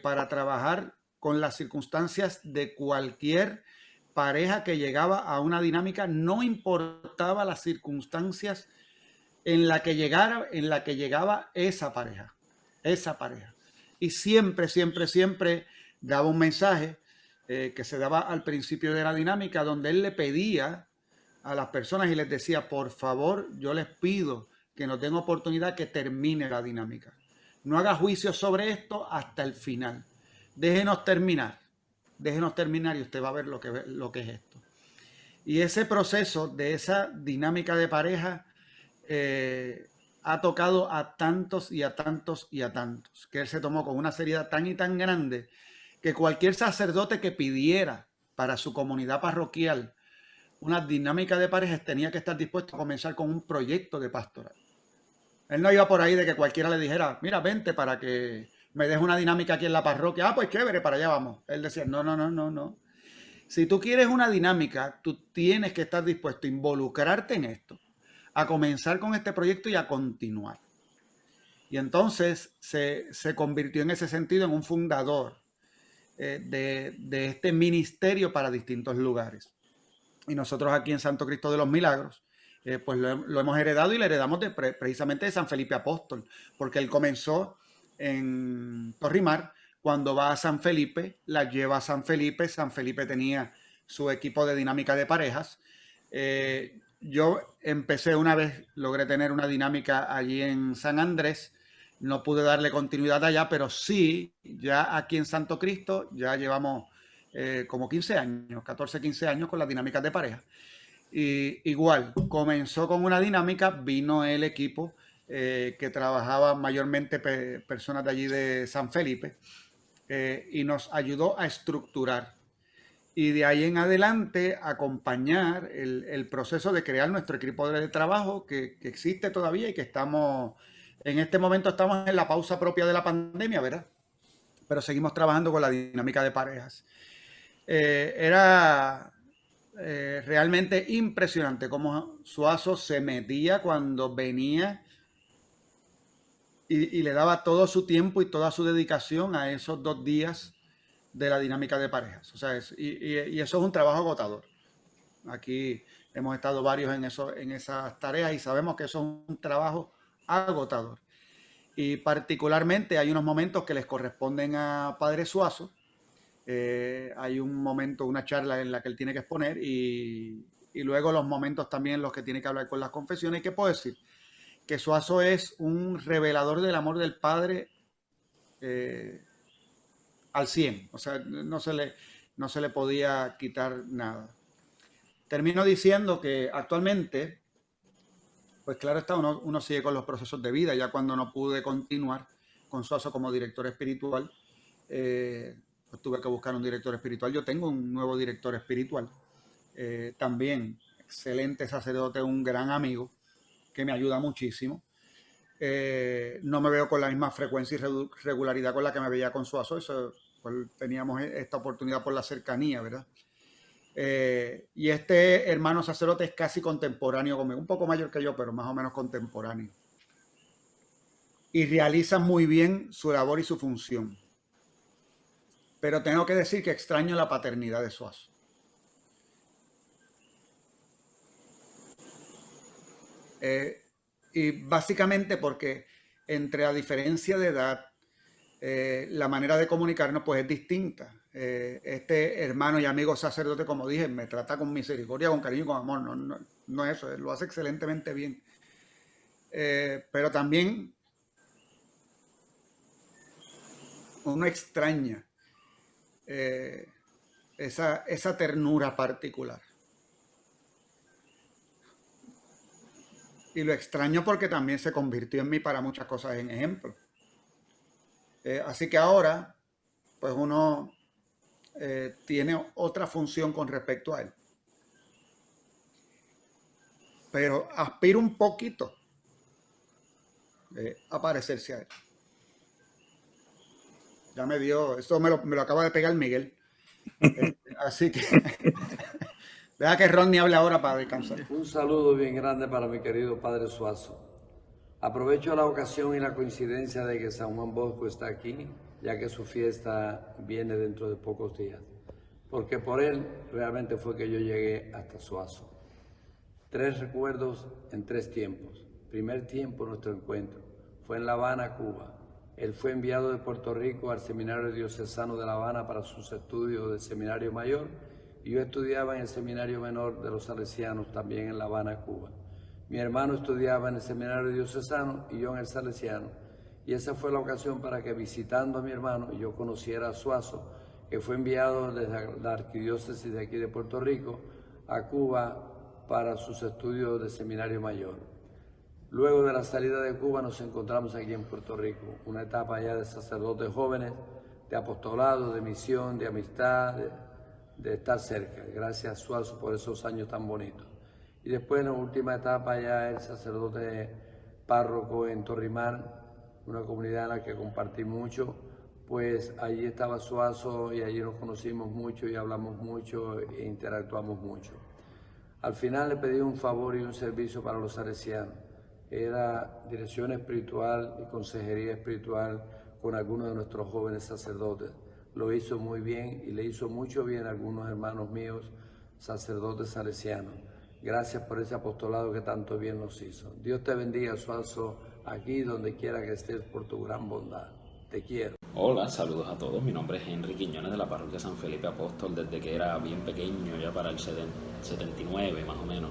para trabajar con las circunstancias de cualquier pareja que llegaba a una dinámica, no importaba las circunstancias en la que llegaba esa pareja. Y siempre daba un mensaje que se daba al principio de la dinámica, donde él le pedía a las personas y les decía, por favor, yo les pido que nos den oportunidad que termine la dinámica. No haga juicio sobre esto hasta el final. Déjenos terminar y usted va a ver lo que es esto. Y ese proceso de esa dinámica de pareja ha tocado a tantos, que él se tomó con una seriedad tan y tan grande que cualquier sacerdote que pidiera para su comunidad parroquial una dinámica de parejas tenía que estar dispuesto a comenzar con un proyecto de pastoral. Él no iba por ahí de que cualquiera le dijera, mira, vente para que me des una dinámica aquí en la parroquia. Ah, pues chévere, para allá vamos. Él decía, no. Si tú quieres una dinámica, tú tienes que estar dispuesto a involucrarte en esto, a comenzar con este proyecto y a continuar. Y entonces se convirtió en ese sentido en un fundador de este ministerio para distintos lugares. Y nosotros aquí en Santo Cristo de los Milagros, pues lo hemos heredado y lo heredamos precisamente de San Felipe Apóstol, porque él comenzó en Torrimar. Cuando va a San Felipe, la lleva a San Felipe. San Felipe tenía su equipo de dinámica de parejas. Yo empecé una vez, logré tener una dinámica allí en San Andrés. No pude darle continuidad allá, pero sí, ya aquí en Santo Cristo, ya llevamos como 15 años, 14, 15 años con las dinámicas de pareja. Y igual, comenzó con una dinámica, vino el equipo que trabajaba mayormente personas de allí de San Felipe y nos ayudó a estructurar. Y de ahí en adelante acompañar el proceso de crear nuestro equipo de trabajo que existe todavía y que en este momento estamos en la pausa propia de la pandemia, ¿verdad? Pero seguimos trabajando con la dinámica de parejas. Era realmente impresionante cómo Suazo se metía cuando venía y le daba todo su tiempo y toda su dedicación a esos 2 días de la dinámica de parejas. O sea, y eso es un trabajo agotador. Aquí hemos estado varios en esas tareas y sabemos que eso es un trabajo agotador. Y particularmente hay unos momentos que les corresponden a Padre Suazo. Hay un momento, una charla en la que él tiene que exponer y luego los momentos también en los que tiene que hablar con las confesiones. ¿Qué puedo decir? Que Suazo es un revelador del amor del Padre al 100. O sea, no se le podía quitar nada. Termino diciendo que actualmente, pues claro está, uno sigue con los procesos de vida. Ya cuando no pude continuar con Suazo como director espiritual, pues tuve que buscar un director espiritual. Yo tengo un nuevo director espiritual, también excelente sacerdote, un gran amigo que me ayuda muchísimo. No me veo con la misma frecuencia y regularidad con la que me veía con Suazo. Eso, pues, teníamos esta oportunidad por la cercanía, ¿verdad? Y este hermano sacerdote es casi contemporáneo conmigo, un poco mayor que yo, pero más o menos contemporáneo. Y realiza muy bien su labor y su función. pero tengo que decir que extraño la paternidad de Suazo. Y básicamente porque entre la diferencia de edad, la manera de comunicarnos pues es distinta. Este hermano y amigo sacerdote, como dije, me trata con misericordia, con cariño y con amor. No es eso, lo hace excelentemente bien. Pero también uno extraña esa ternura particular. Y lo extraño porque también se convirtió en mí para muchas cosas en ejemplo. Así que ahora, pues uno tiene otra función con respecto a él. Pero aspiro un poquito a parecerse a él. Ya me dio, esto me lo acaba de pegar Miguel. Así que deja que Rodney hable ahora para descansar. Un saludo bien grande para mi querido Padre Suazo. Aprovecho la ocasión y la coincidencia de que San Juan Bosco está aquí, ya que su fiesta viene dentro de pocos días. Porque por él realmente fue que yo llegué hasta Suazo. 3 recuerdos en 3 tiempos. Primer tiempo, nuestro encuentro fue en La Habana, Cuba. Él fue enviado de Puerto Rico al Seminario Diocesano de La Habana para sus estudios del Seminario Mayor, y yo estudiaba en el Seminario Menor de los Salesianos, también en La Habana, Cuba. Mi hermano estudiaba en el Seminario Diocesano y yo en el Salesiano, y esa fue la ocasión para que, visitando a mi hermano, yo conociera a Suazo, que fue enviado desde la arquidiócesis de aquí de Puerto Rico a Cuba para sus estudios de Seminario Mayor. Luego de la salida de Cuba nos encontramos aquí en Puerto Rico, una etapa ya de sacerdotes jóvenes, de apostolado, de misión, de amistad, de estar cerca. Gracias, Suazo, por esos años tan bonitos. Y después, en la última etapa, ya el sacerdote párroco en Torrimar, una comunidad en la que compartí mucho, pues allí estaba Suazo y allí nos conocimos mucho y hablamos mucho e interactuamos mucho. Al final le pedí un favor y un servicio para los salesianos. Era dirección espiritual y consejería espiritual con algunos de nuestros jóvenes sacerdotes. Lo hizo muy bien y le hizo mucho bien a algunos hermanos míos, sacerdotes salesianos. Gracias por ese apostolado que tanto bien nos hizo. Dios te bendiga, Suazo, aquí donde quiera que estés, por tu gran bondad. Te quiero. Hola, saludos a todos. Mi nombre es Henry Quiñones, de la parroquia San Felipe Apóstol, desde que era bien pequeño, ya para el 79 más o menos.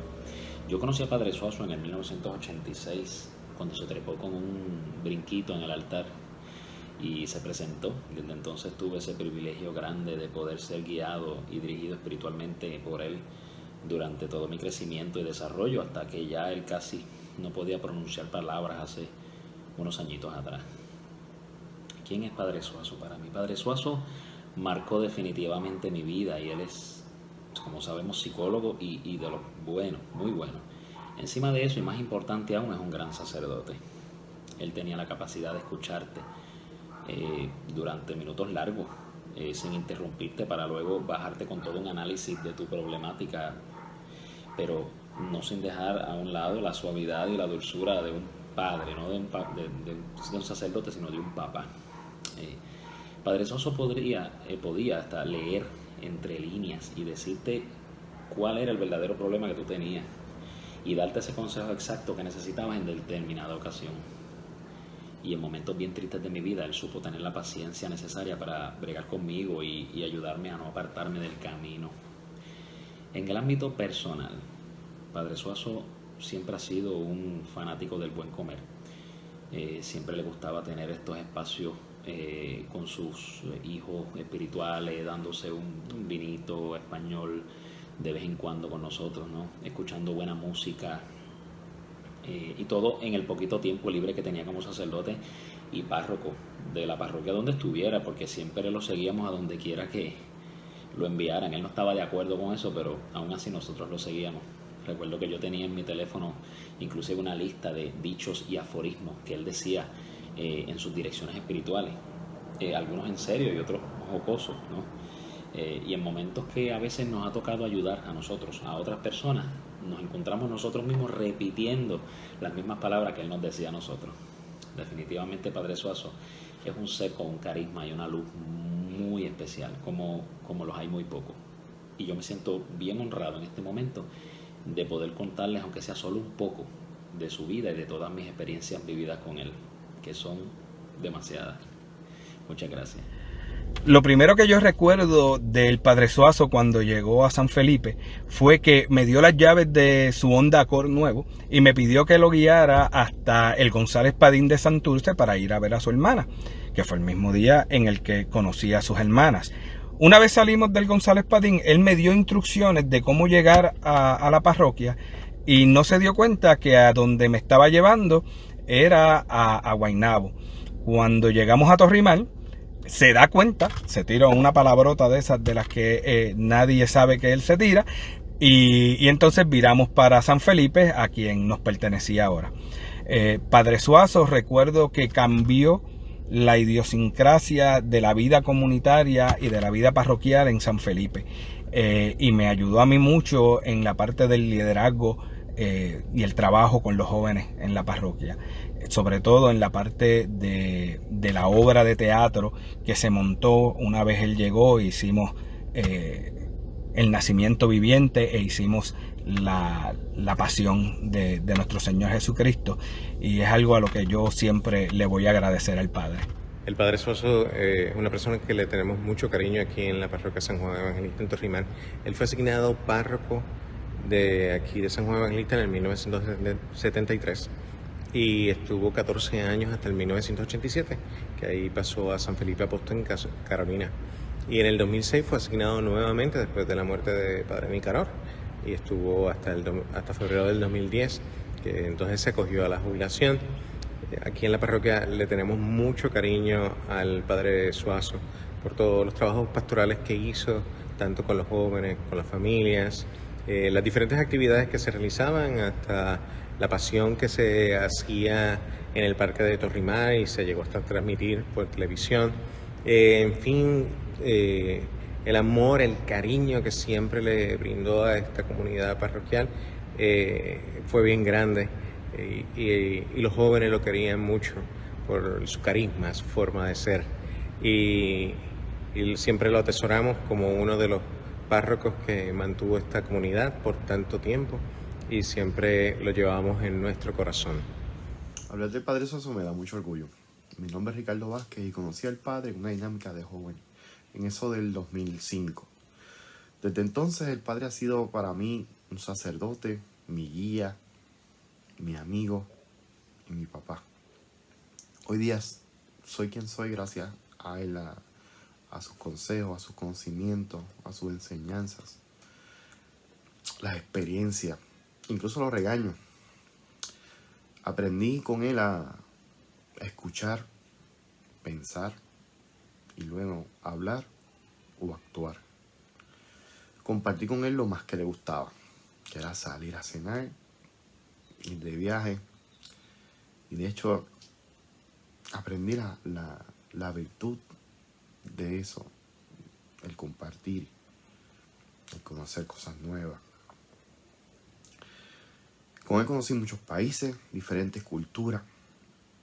Yo conocí a Padre Suazo en el 1986, cuando se trepó con un brinquito en el altar y se presentó. Desde entonces tuve ese privilegio grande de poder ser guiado y dirigido espiritualmente por él durante todo mi crecimiento y desarrollo, hasta que ya él casi no podía pronunciar palabras hace unos añitos atrás. ¿Quién es Padre Suazo para mí? Padre Suazo marcó definitivamente mi vida, y él es, como sabemos, psicólogo y de lo bueno, muy bueno. Encima de eso, y más importante aún, es un gran sacerdote. Él tenía la capacidad de escucharte durante minutos largos, sin interrumpirte, para luego bajarte con todo un análisis de tu problemática, pero no sin dejar a un lado la suavidad y la dulzura de un padre, no de un sacerdote, sino de un papa. Padre Suazo podía hasta leer entre líneas y decirte cuál era el verdadero problema que tú tenías y darte ese consejo exacto que necesitabas en determinada ocasión. Y en momentos bien tristes de mi vida, él supo tener la paciencia necesaria para bregar conmigo y ayudarme a no apartarme del camino. En el ámbito personal, Padre Suazo siempre ha sido un fanático del buen comer. Siempre le gustaba tener estos espacios con sus hijos espirituales, dándose un vinito español de vez en cuando con nosotros, ¿no? Escuchando buena música, y todo en el poquito tiempo libre que tenía como sacerdote y párroco de la parroquia donde estuviera, porque siempre lo seguíamos a donde quiera que lo enviaran. Él no estaba de acuerdo con eso, pero aún así nosotros lo seguíamos. Recuerdo que yo tenía en mi teléfono inclusive una lista de dichos y aforismos que él decía en sus direcciones espirituales, algunos en serio y otros jocosos, ¿no? Y en momentos que a veces nos ha tocado ayudar a nosotros, a otras personas, nos encontramos nosotros mismos repitiendo las mismas palabras que él nos decía a nosotros. Definitivamente Padre Suazo es un ser con un carisma y una luz muy especial, como los hay muy pocos. Y yo me siento bien honrado en este momento de poder contarles, aunque sea solo un poco, de su vida y de todas mis experiencias vividas con él, que son demasiadas. Muchas gracias. Lo primero que yo recuerdo del Padre Suazo cuando llegó a San Felipe fue que me dio las llaves de su Honda Accord nuevo y me pidió que lo guiara hasta el González Padín de Santurce para ir a ver a su hermana, que fue el mismo día en el que conocí a sus hermanas. Una vez salimos del González Padín, él me dio instrucciones de cómo llegar a la parroquia y no se dio cuenta que a donde me estaba llevando era a Guaynabo. Cuando llegamos a Torrimar, se da cuenta, se tira una palabrota de esas de las que nadie sabe que él se tira, y entonces viramos para San Felipe, a quien nos pertenecía ahora. Padre Suazo, recuerdo que cambió la idiosincrasia de la vida comunitaria y de la vida parroquial en San Felipe, y me ayudó a mí mucho en la parte del liderazgo y el trabajo con los jóvenes en la parroquia, sobre todo en la parte de la obra de teatro que se montó una vez él llegó. Hicimos el nacimiento viviente e hicimos la pasión de nuestro Señor Jesucristo, y es algo a lo que yo siempre le voy a agradecer al Padre. El Padre Suazo es una persona que le tenemos mucho cariño aquí en la parroquia San Juan Evangelista en Torrimar. Él fue asignado párroco de aquí de San Juan Evangelista en el 1973 y estuvo 14 años hasta el 1987, que ahí pasó a San Felipe Apóstol en Carolina, y en el 2006 fue asignado nuevamente después de la muerte de Padre Nicanor y estuvo hasta febrero del 2010, que entonces se acogió a la jubilación. Aquí en la parroquia le tenemos mucho cariño al Padre Suazo por todos los trabajos pastorales que hizo, tanto con los jóvenes, con las familias, las diferentes actividades que se realizaban, hasta la pasión que se hacía en el Parque de Torrimar y se llegó hasta transmitir por televisión. En fin, el amor, el cariño que siempre le brindó a esta comunidad parroquial fue bien grande, y los jóvenes lo querían mucho por su carisma, su forma de ser, y siempre lo atesoramos como uno de los párrocos que mantuvo esta comunidad por tanto tiempo, y siempre lo llevamos en nuestro corazón. Hablar del Padre Suazo me da mucho orgullo. Mi nombre es Ricardo Vázquez y conocí al Padre en una dinámica de joven, en eso del 2005. Desde entonces el Padre ha sido para mí un sacerdote, mi guía, mi amigo y mi papá. Hoy día soy quien soy gracias a él, a sus consejos, a sus conocimientos, a sus enseñanzas, las experiencias, incluso los regaños. Aprendí con él a escuchar, pensar y luego hablar o actuar. Compartí con él lo más que le gustaba, que era salir a cenar, ir de viaje, y de hecho aprendí la virtud de eso, el compartir, el conocer cosas nuevas. Con él conocí muchos países, diferentes culturas,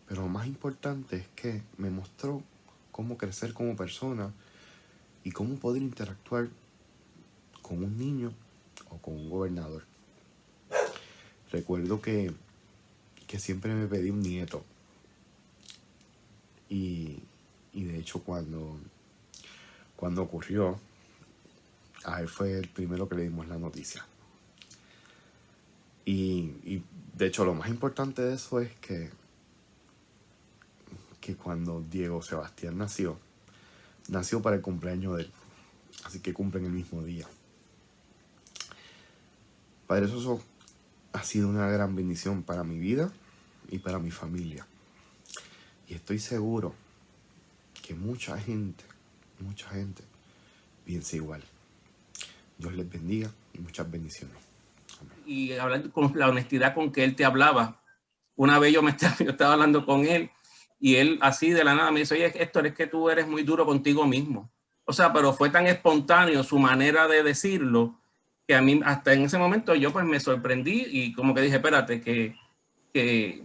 pero lo más importante es que me mostró cómo crecer como persona y cómo poder interactuar con un niño o con un gobernador. Recuerdo que siempre me pedí un nieto, y de hecho cuando ocurrió, a él fue el primero que le dimos la noticia. Y de hecho lo más importante de eso es que cuando Diego Sebastián nació para el cumpleaños de él, así que cumplen el mismo día. Padre Suazo ha sido una gran bendición para mi vida y para mi familia, y estoy seguro que mucha gente piensa igual. Dios les bendiga y muchas bendiciones. Y hablar con la honestidad con que él te hablaba. Una vez yo estaba hablando con él, y él así de la nada me dice: oye, Héctor, es que tú eres muy duro contigo mismo. O sea, pero fue tan espontáneo su manera de decirlo, que a mí hasta en ese momento yo pues me sorprendí, y como que dije, espérate, que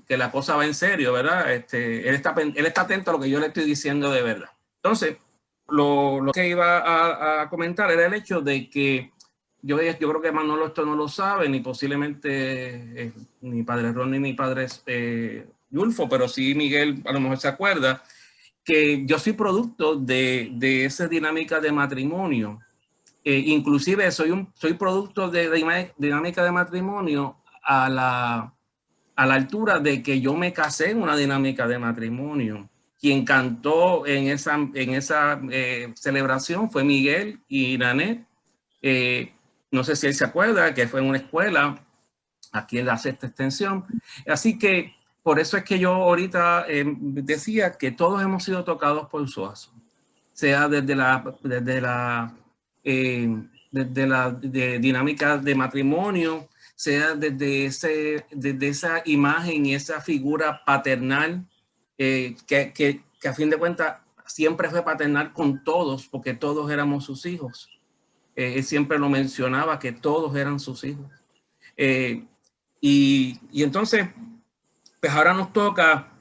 la cosa va en serio, ¿verdad? Él está atento a lo que yo le estoy diciendo de verdad. Entonces, lo que iba a comentar era el hecho de que yo creo que Manolo esto no lo sabe, ni posiblemente ni padre Ronnie ni padre Yulfo, pero sí Miguel a lo mejor se acuerda, que yo soy producto de esa dinámica de matrimonio. Inclusive soy producto de dinámica de matrimonio a la altura de que yo me casé en una dinámica de matrimonio. Quien cantó en esa celebración fue Miguel y Nanet. No sé si él se acuerda que fue en una escuela aquí en la sexta extensión. Así que por eso es que yo ahorita decía que todos hemos sido tocados por Suazo, sea desde la dinámica de matrimonio, sea desde esa imagen y esa figura paternal que a fin de cuentas siempre fue paternal con todos, porque todos éramos sus hijos. Él siempre lo mencionaba, que todos eran sus hijos. Y entonces, pues ahora nos toca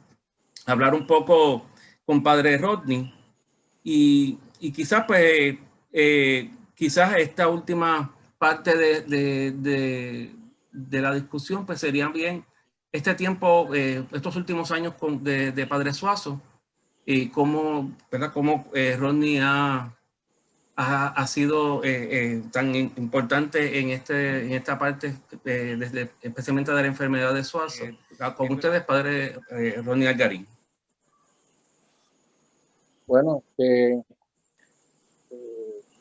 hablar un poco con padre Rodney y quizás pues quizás esta última parte de la discusión pues sería bien este tiempo, estos últimos años de padre Suazo y cómo Rodney ha sido tan importante en esta parte, especialmente de la enfermedad de Suazo. Con ustedes, padre Rodney Algarín. Bueno,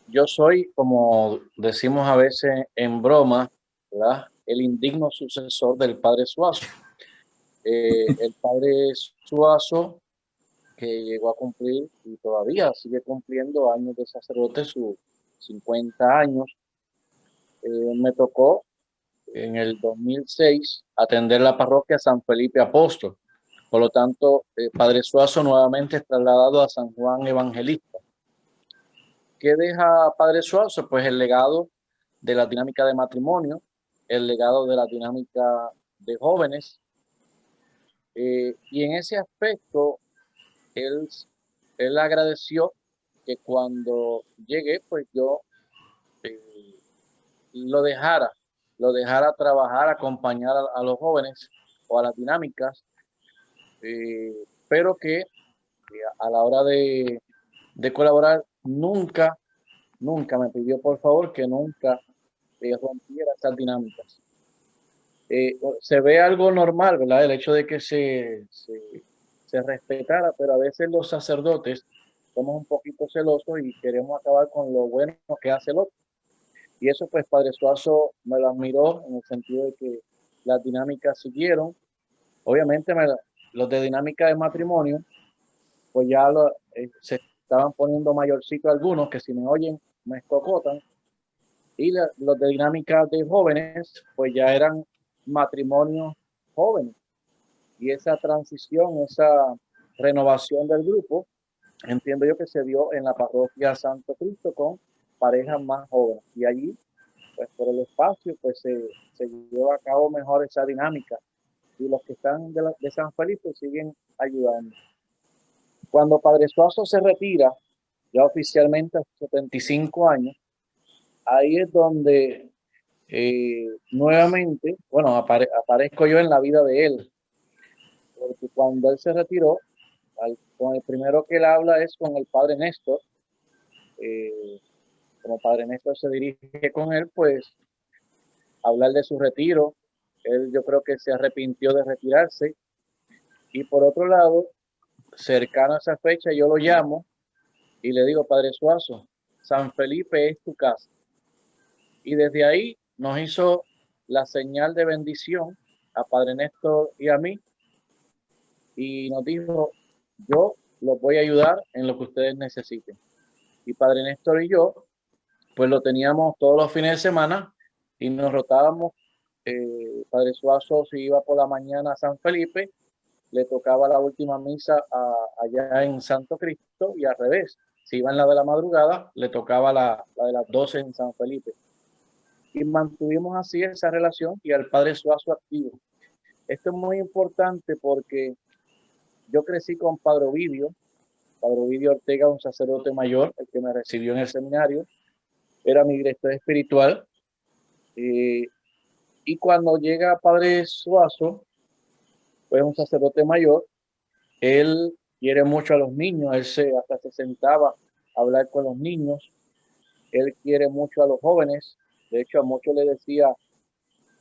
yo soy, como decimos a veces en broma, ¿verdad?, el indigno sucesor del padre Suazo. El padre Suazo, que llegó a cumplir y todavía sigue cumpliendo años de sacerdote, sus 50 años. Me tocó en el 2006 atender la parroquia San Felipe Apóstol. Por lo tanto, padre Suazo nuevamente es trasladado a San Juan Evangelista. ¿Qué deja padre Suazo? Pues el legado de la dinámica de matrimonio, el legado de la dinámica de jóvenes. Y en ese aspecto, él agradeció que cuando llegué, pues yo lo dejara trabajar, acompañar a los jóvenes o a las dinámicas, pero que a la hora de colaborar nunca me pidió por favor que nunca rompiera esas dinámicas. Se ve algo normal, ¿verdad?, el hecho de que se respetara, pero a veces los sacerdotes somos un poquito celosos y queremos acabar con lo bueno que hace el otro. Y eso pues padre Suazo me lo admiró en el sentido de que las dinámicas siguieron. Obviamente los de dinámica de matrimonio pues ya se estaban poniendo mayorcitos algunos, que si me oyen me escocotan, y los de dinámica de jóvenes pues ya eran matrimonios jóvenes. Y esa transición, esa renovación del grupo, entiendo yo que se dio en la parroquia Santo Cristo con parejas más jóvenes. Y allí, pues por el espacio, pues se lleva a cabo mejor esa dinámica. Y los que están de San Felipe siguen ayudando. Cuando padre Suazo se retira, ya oficialmente a 75 años, ahí es donde nuevamente, bueno, aparezco yo en la vida de él. Porque cuando él se retiró, con el primero que él habla es con el padre Néstor. Como padre Néstor se dirige con él, pues hablar de su retiro. Él yo creo que se arrepintió de retirarse. Y por otro lado, cercano a esa fecha, yo lo llamo y le digo, padre Suazo, San Felipe es tu casa. Y desde ahí nos hizo la señal de bendición a padre Néstor y a mí. Y nos dijo, yo los voy a ayudar en lo que ustedes necesiten. Y padre Néstor y yo, pues lo teníamos todos los fines de semana y nos rotábamos. Padre Suazo se iba por la mañana a San Felipe, le tocaba la última misa allá en Santo Cristo, y al revés, si iba en la de la madrugada, le tocaba la de las 12 en San Felipe. Y mantuvimos así esa relación y al padre Suazo activo. Esto es muy importante porque yo crecí con padre Ovidio Padre Ovidio Ortega, un sacerdote mayor, el que me recibió en el seminario, era mi director espiritual. Y cuando llega Padre Suazo, pues un sacerdote mayor, él quiere mucho a los niños, hasta se sentaba a hablar con los niños, él quiere mucho a los jóvenes, de hecho a muchos le decía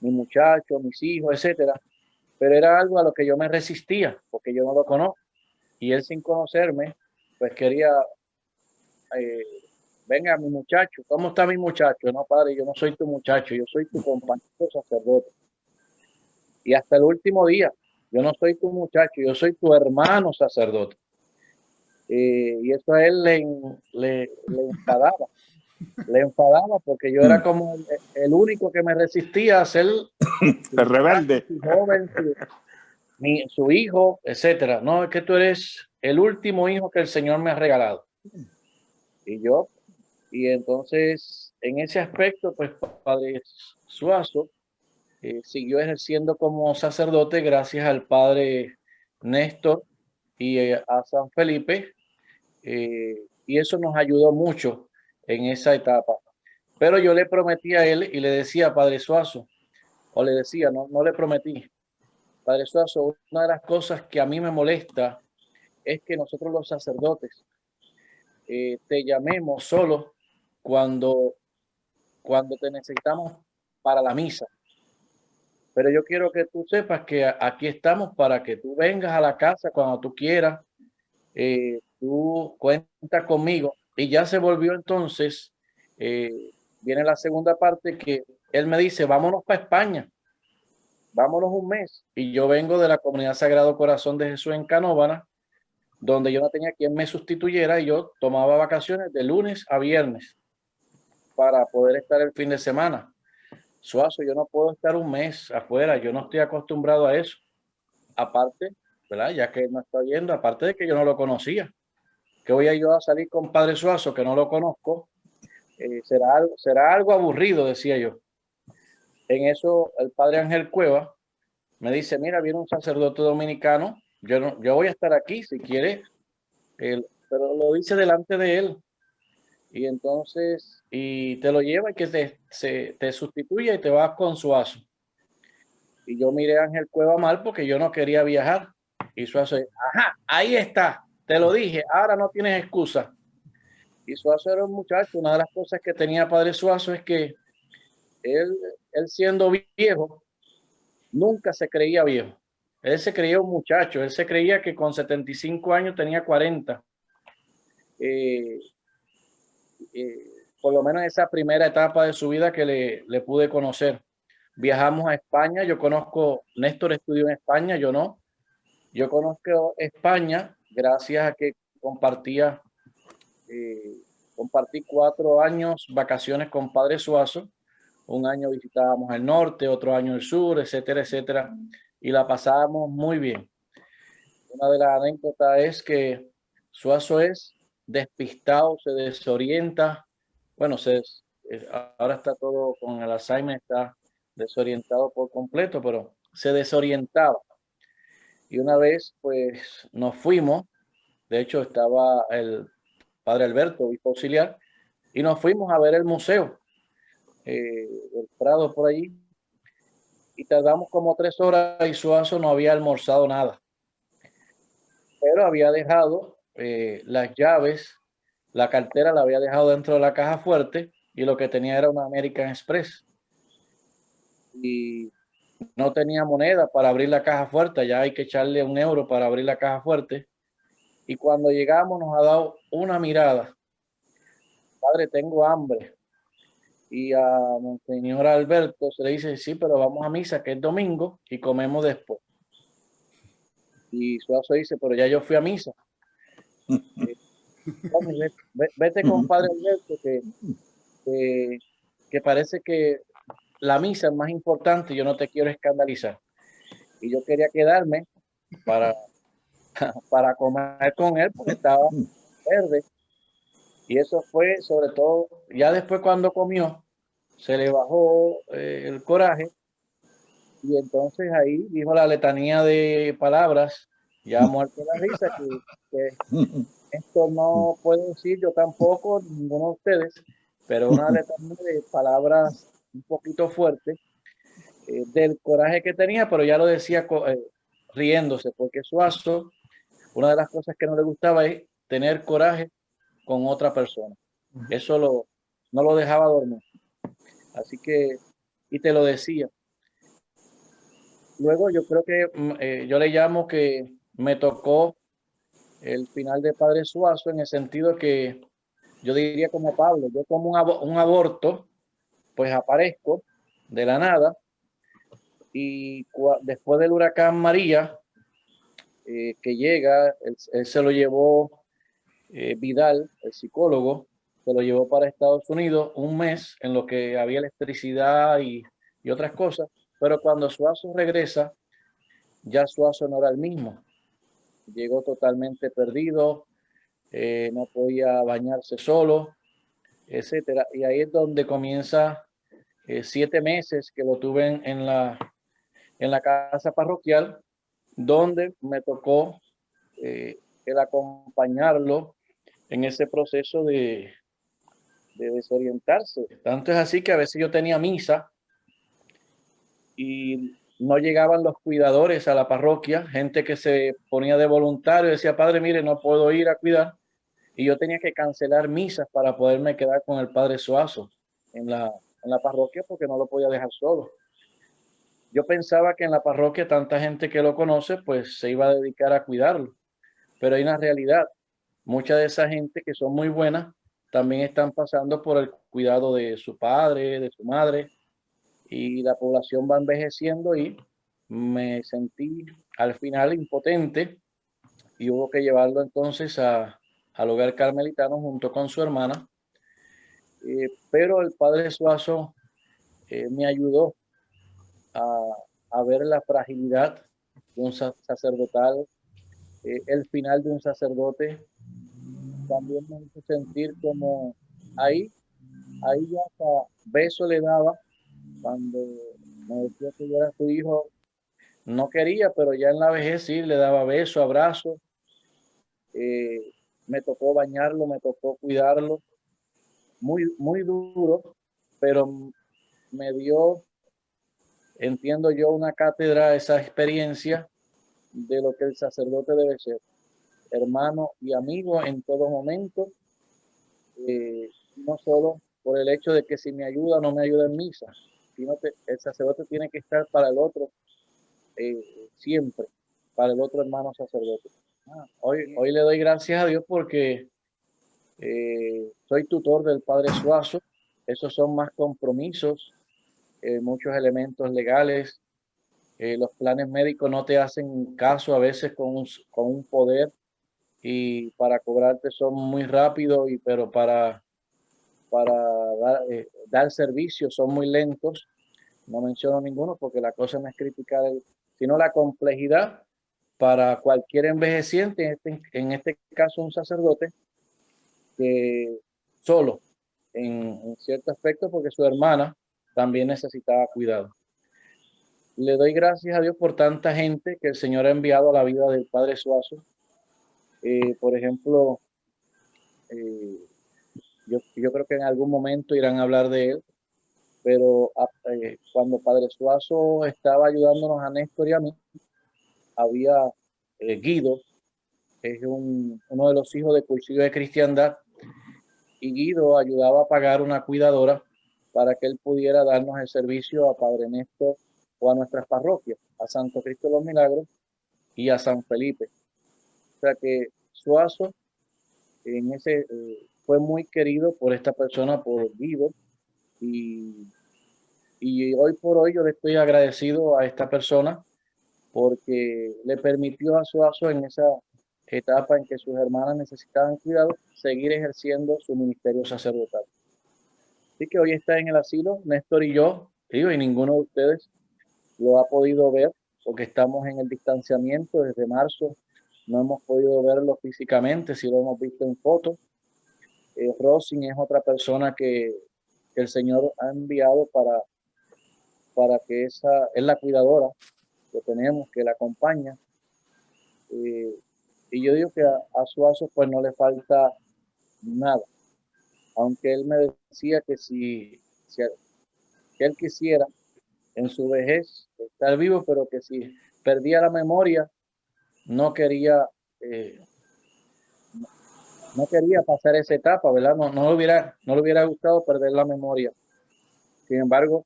mi muchacho, mis hijos, etcétera, pero era algo a lo que yo me resistía, porque yo no lo conozco, y él sin conocerme, pues quería, venga mi muchacho, ¿cómo está mi muchacho? No, padre, yo no soy tu muchacho, yo soy tu compañero sacerdote. Y hasta el último día, yo no soy tu muchacho, yo soy tu hermano sacerdote. Y eso a él le enfadaba. Le enfadaba porque yo era como el único que me resistía a ser el rebelde, su joven, su hijo, etcétera. No, es que tú eres el último hijo que el Señor me ha regalado. Y entonces, en ese aspecto, pues Padre Suazo siguió ejerciendo como sacerdote gracias al Padre Néstor y a San Felipe, y eso nos ayudó mucho en esa etapa. Pero yo le prometí a él y le decía, Padre Suazo, o le decía, no le prometí, Padre Suazo, una de las cosas que a mí me molesta es que nosotros los sacerdotes te llamemos solo cuando te necesitamos para la misa. Pero yo quiero que tú sepas que aquí estamos para que tú vengas a la casa cuando tú quieras. Tú cuentas conmigo. Y ya se volvió entonces, viene la segunda parte que él me dice, vámonos para España, vámonos un mes. Y yo vengo de la Comunidad Sagrado Corazón de Jesús en Canóvana, donde yo no tenía quien me sustituyera y yo tomaba vacaciones de lunes a viernes para poder estar el fin de semana. Suazo, yo no puedo estar un mes afuera, yo no estoy acostumbrado a eso. Aparte, ¿verdad? Ya que él no está yendo, aparte de que yo no lo conocía. ¿Qué voy a yo a salir con Padre Suazo que no lo conozco? Será algo aburrido, decía yo. En eso el Padre Ángel Cueva me dice, mira, viene un sacerdote dominicano, yo voy a estar aquí si quiere, pero lo dice delante de él. Y entonces, y te lo lleva y que te sustituye y te vas con Suazo. Y yo miré a Ángel Cueva mal porque yo no quería viajar. Y Suazo, ajá, ahí está, te lo dije, ahora no tienes excusa. Y Suazo era un muchacho. Una de las cosas que tenía Padre Suazo es que él siendo viejo, nunca se creía viejo. Él se creía un muchacho, él se creía que con 75 años tenía 40. Por lo menos esa primera etapa de su vida que le pude conocer. Viajamos a España, yo conozco, Néstor estudió en España, yo no. Yo conozco España gracias a que compartí 4 años vacaciones con Padre Suazo. Un año visitábamos el norte, otro año el sur, etcétera, etcétera. Y la pasábamos muy bien. Una de las anécdotas es que Suazo es despistado, se desorienta. Bueno, ahora está todo con el Alzheimer, está desorientado por completo, pero se desorientaba. Y una vez, pues, nos fuimos. De hecho, estaba el Padre Alberto, obispo auxiliar, y nos fuimos a ver el museo del Prado por allí. Y tardamos como 3 horas y Suazo no había almorzado nada. Pero había dejado las llaves, la cartera la había dejado dentro de la caja fuerte y lo que tenía era una American Express. Y no tenía moneda para abrir la caja fuerte, ya hay que echarle €1 para abrir la caja fuerte. Y cuando llegamos nos ha dado una mirada. Padre, tengo hambre. Y a Monseñor Alberto se le dice, sí, pero vamos a misa, que es domingo, y comemos después. Y Suazo dice, pero ya yo fui a misa. Vete con Padre Alberto, que parece que la misa es más importante, yo no te quiero escandalizar. Y yo quería quedarme para comer con él porque estaba verde. Y eso fue sobre todo, ya después cuando comió, se le bajó el coraje y entonces ahí dijo la letanía de palabras, ya muerto la risa, Esto no puedo decir yo tampoco, ninguno de ustedes, pero una letanía de palabras un poquito fuertes del coraje que tenía, pero ya lo decía riéndose, porque Suazo, una de las cosas que no le gustaba es tener coraje con otra persona. Eso no lo dejaba dormir. Así que, y te lo decía. Luego yo creo que yo le llamo que me tocó el final de Padre Suazo en el sentido que yo diría como Pablo, yo como un aborto, pues aparezco de la nada y después del huracán María, que llega, él se lo llevó Vidal, el psicólogo, se lo llevó para Estados Unidos un mes en lo que había electricidad y otras cosas, pero cuando Suazo regresa, ya Suazo no era el mismo, llegó totalmente perdido, no podía bañarse solo, etcétera, y ahí es donde comienza 7 meses que lo tuve en la casa parroquial, donde me tocó el acompañarlo en ese proceso de desorientarse. Tanto es así que a veces yo tenía misa y no llegaban los cuidadores a la parroquia, gente que se ponía de voluntario y decía, padre, mire, no puedo ir a cuidar. Y yo tenía que cancelar misas para poderme quedar con el padre Suazo en la parroquia porque no lo podía dejar solo. Yo pensaba que en la parroquia tanta gente que lo conoce, pues se iba a dedicar a cuidarlo. Pero hay una realidad. Mucha de esa gente que son muy buenas también están pasando por el cuidado de su padre, de su madre, y la población va envejeciendo y me sentí al final impotente y hubo que llevarlo entonces al hogar carmelitano junto con su hermana. Pero el padre Suazo me ayudó a ver la fragilidad de un sacerdotal, el final de un sacerdote. También me hizo sentir como ahí ya hasta beso le daba cuando me decía que yo era su hijo. No quería, pero ya en la vejez sí le daba beso, abrazo. Me tocó bañarlo, me tocó cuidarlo. Muy, muy duro, pero me dio, entiendo yo, una cátedra, esa experiencia de lo que el sacerdote debe ser. Hermano y amigo en todo momento, no solo por el hecho de que si me ayuda o no me ayuda en misa, sino que el sacerdote tiene que estar para el otro siempre, para el otro hermano sacerdote. Hoy le doy gracias a Dios porque soy tutor del padre Suazo. Esos son más compromisos, muchos elementos legales. Los planes médicos no te hacen caso a veces con un poder y para cobrarte son muy rápidos, pero para dar servicio son muy lentos. No menciono ninguno porque la cosa no es criticar, sino la complejidad para cualquier envejeciente, en este caso un sacerdote, que solo en cierto aspecto porque su hermana también necesitaba cuidado. Le doy gracias a Dios por tanta gente que el Señor ha enviado a la vida del padre Suazo. Por ejemplo, yo creo que en algún momento irán a hablar de él, pero cuando padre Suazo estaba ayudándonos a Néstor y a mí, había Guido, es uno de los hijos de Cursillo de Cristiandad, y Guido ayudaba a pagar una cuidadora para que él pudiera darnos el servicio a Padre Néstor o a nuestras parroquias, a Santo Cristo de los Milagros y a San Felipe. O sea que Suazo fue muy querido por esta persona, por Guido, y hoy por hoy yo le estoy agradecido a esta persona porque le permitió a Suazo en esa etapa en que sus hermanas necesitaban cuidado, seguir ejerciendo su ministerio sacerdotal. Así que hoy está en el asilo, Néstor y yo, y ninguno de ustedes lo ha podido ver porque estamos en el distanciamiento desde marzo, no hemos podido verlo físicamente, sí lo hemos visto en fotos. Rosin es otra persona que el Señor ha enviado para que es la cuidadora que tenemos, que la acompaña. Y yo digo que a Suazo pues no le falta nada. Aunque él me decía que que él quisiera en su vejez estar vivo, pero que si perdía la memoria, no quería pasar esa etapa, ¿verdad? No le hubiera gustado perder la memoria. Sin embargo,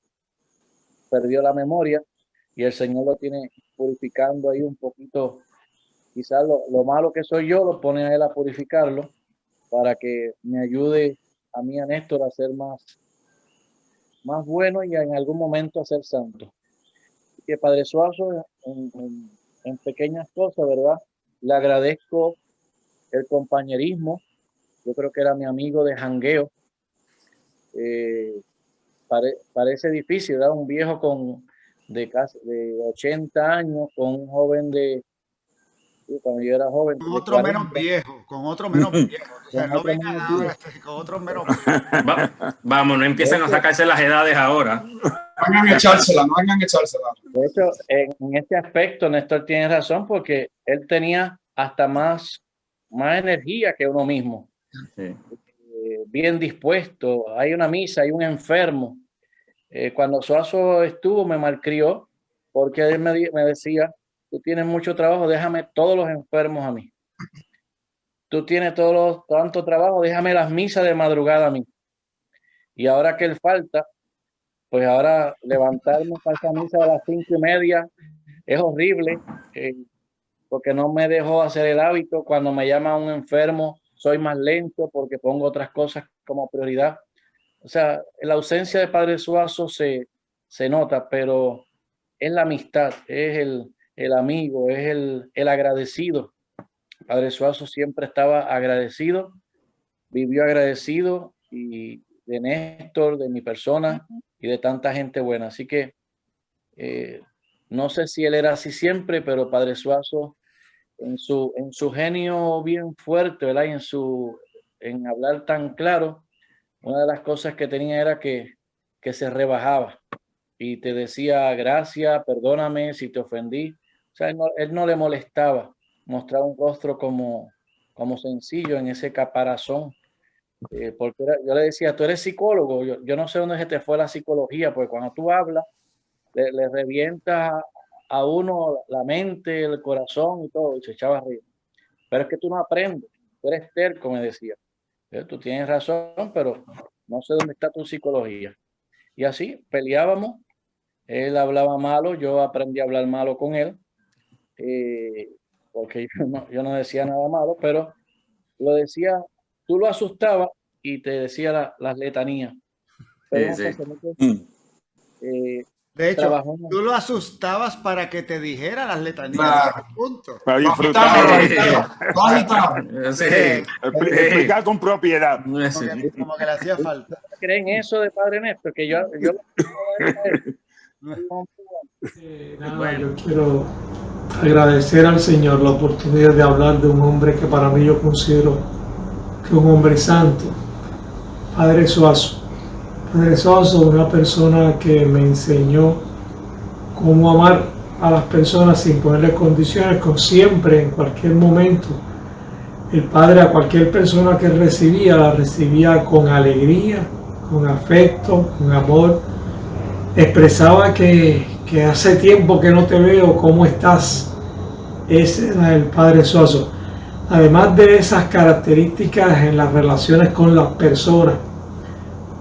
perdió la memoria y el Señor lo tiene purificando ahí un poquito. Quizás lo malo que soy yo lo pone a él a purificarlo para que me ayude a mí, a Néstor, a ser más bueno y en algún momento a ser santo. Y que Padre Suazo, en pequeñas cosas, ¿verdad? Le agradezco el compañerismo. Yo creo que era mi amigo de jangueo. Parece difícil, ¿verdad? Un viejo de 80 años con un joven cuando yo era joven. Con otro menos viejo, con otro menos viejo. O sea, no vengan ahora con otro menos viejo. Vamos, no empiecen a sacarse las edades ahora. No vengan a echársela. De hecho, en este aspecto, Néstor tiene razón, porque él tenía hasta más energía que uno mismo. Sí. Bien dispuesto. Hay una misa, hay un enfermo. Cuando Suazo estuvo, me malcrió, porque él me decía: tú tienes mucho trabajo, déjame todos los enfermos a mí. Tú tienes tanto trabajo, déjame las misas de madrugada a mí. Y ahora que él falta, pues ahora levantarme para esa misa a las 5:30 es horrible, porque no me dejó hacer el hábito. Cuando me llama un enfermo, soy más lento porque pongo otras cosas como prioridad. O sea, la ausencia de Padre Suazo se nota, pero es la amistad, es el amigo, es el agradecido. Padre Suazo siempre estaba agradecido, vivió agradecido, y de Néstor, de mi persona y de tanta gente buena. Así que no sé si él era así siempre, pero Padre Suazo, en su genio bien fuerte, ¿verdad? Y en hablar tan claro, una de las cosas que tenía era que se rebajaba y te decía: gracias, perdóname si te ofendí. O sea, él no le molestaba mostrar un rostro como sencillo en ese caparazón. Porque yo le decía: tú eres psicólogo, yo no sé dónde se te fue la psicología, porque cuando tú hablas, le revientas a uno la mente, el corazón y todo, y se echaba arriba. Pero es que tú no aprendes, tú eres terco, me decía. Tú tienes razón, pero no sé dónde está tu psicología. Y así peleábamos. Él hablaba malo, yo aprendí a hablar malo con él, porque yo no decía nada malo, pero lo decía, tú lo asustabas y te decía las letanías. Pero de hecho, tú lo asustabas para que te dijera las letanías. Claro. Punto. Para disfrutar. Explicar con propiedad. Como que le hacía falta. ¿Creen eso de Padre Néstor? Que yo yo quiero agradecer al Señor la oportunidad de hablar de un hombre que para mí yo considero que es un hombre santo, Padre Suazo. Padre Suazo, una persona que me enseñó cómo amar a las personas sin ponerle condiciones, con siempre, en cualquier momento. El Padre, a cualquier persona que recibía, la recibía con alegría, con afecto, con amor. Expresaba que hace tiempo que no te veo, ¿cómo estás? Ese era el Padre Suazo. Además de esas características en las relaciones con las personas,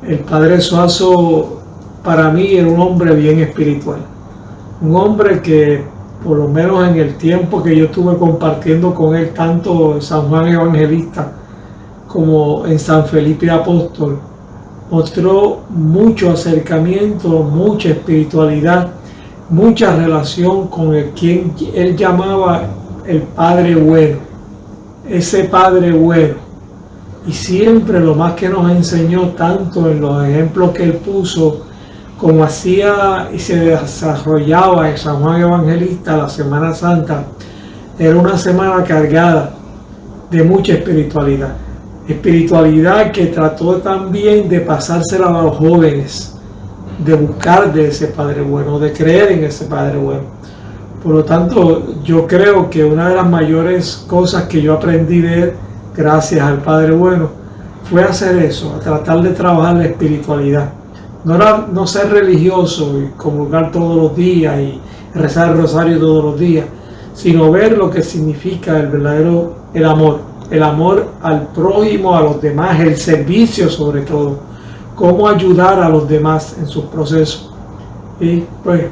el Padre Suazo para mí era un hombre bien espiritual. Un hombre que, por lo menos en el tiempo que yo estuve compartiendo con él, tanto en San Juan Evangelista como en San Felipe Apóstol, mostró mucho acercamiento, mucha espiritualidad, mucha relación con el quien él llamaba el Padre Bueno, ese Padre Bueno. Y siempre lo más que nos enseñó, tanto en los ejemplos que él puso, como hacía y se desarrollaba en San Juan Evangelista la Semana Santa, era una semana cargada de mucha espiritualidad. Espiritualidad que trató también de pasársela a los jóvenes, de buscar de ese Padre Bueno, de creer en ese Padre Bueno. Por lo tanto, yo creo que una de las mayores cosas que yo aprendí de él, gracias al Padre Bueno, fue hacer eso, a tratar de trabajar la espiritualidad. No ser religioso y comulgar todos los días y rezar el rosario todos los días, sino ver lo que significa el amor al prójimo, a los demás, el servicio sobre todo, cómo ayudar a los demás en sus procesos. Y pues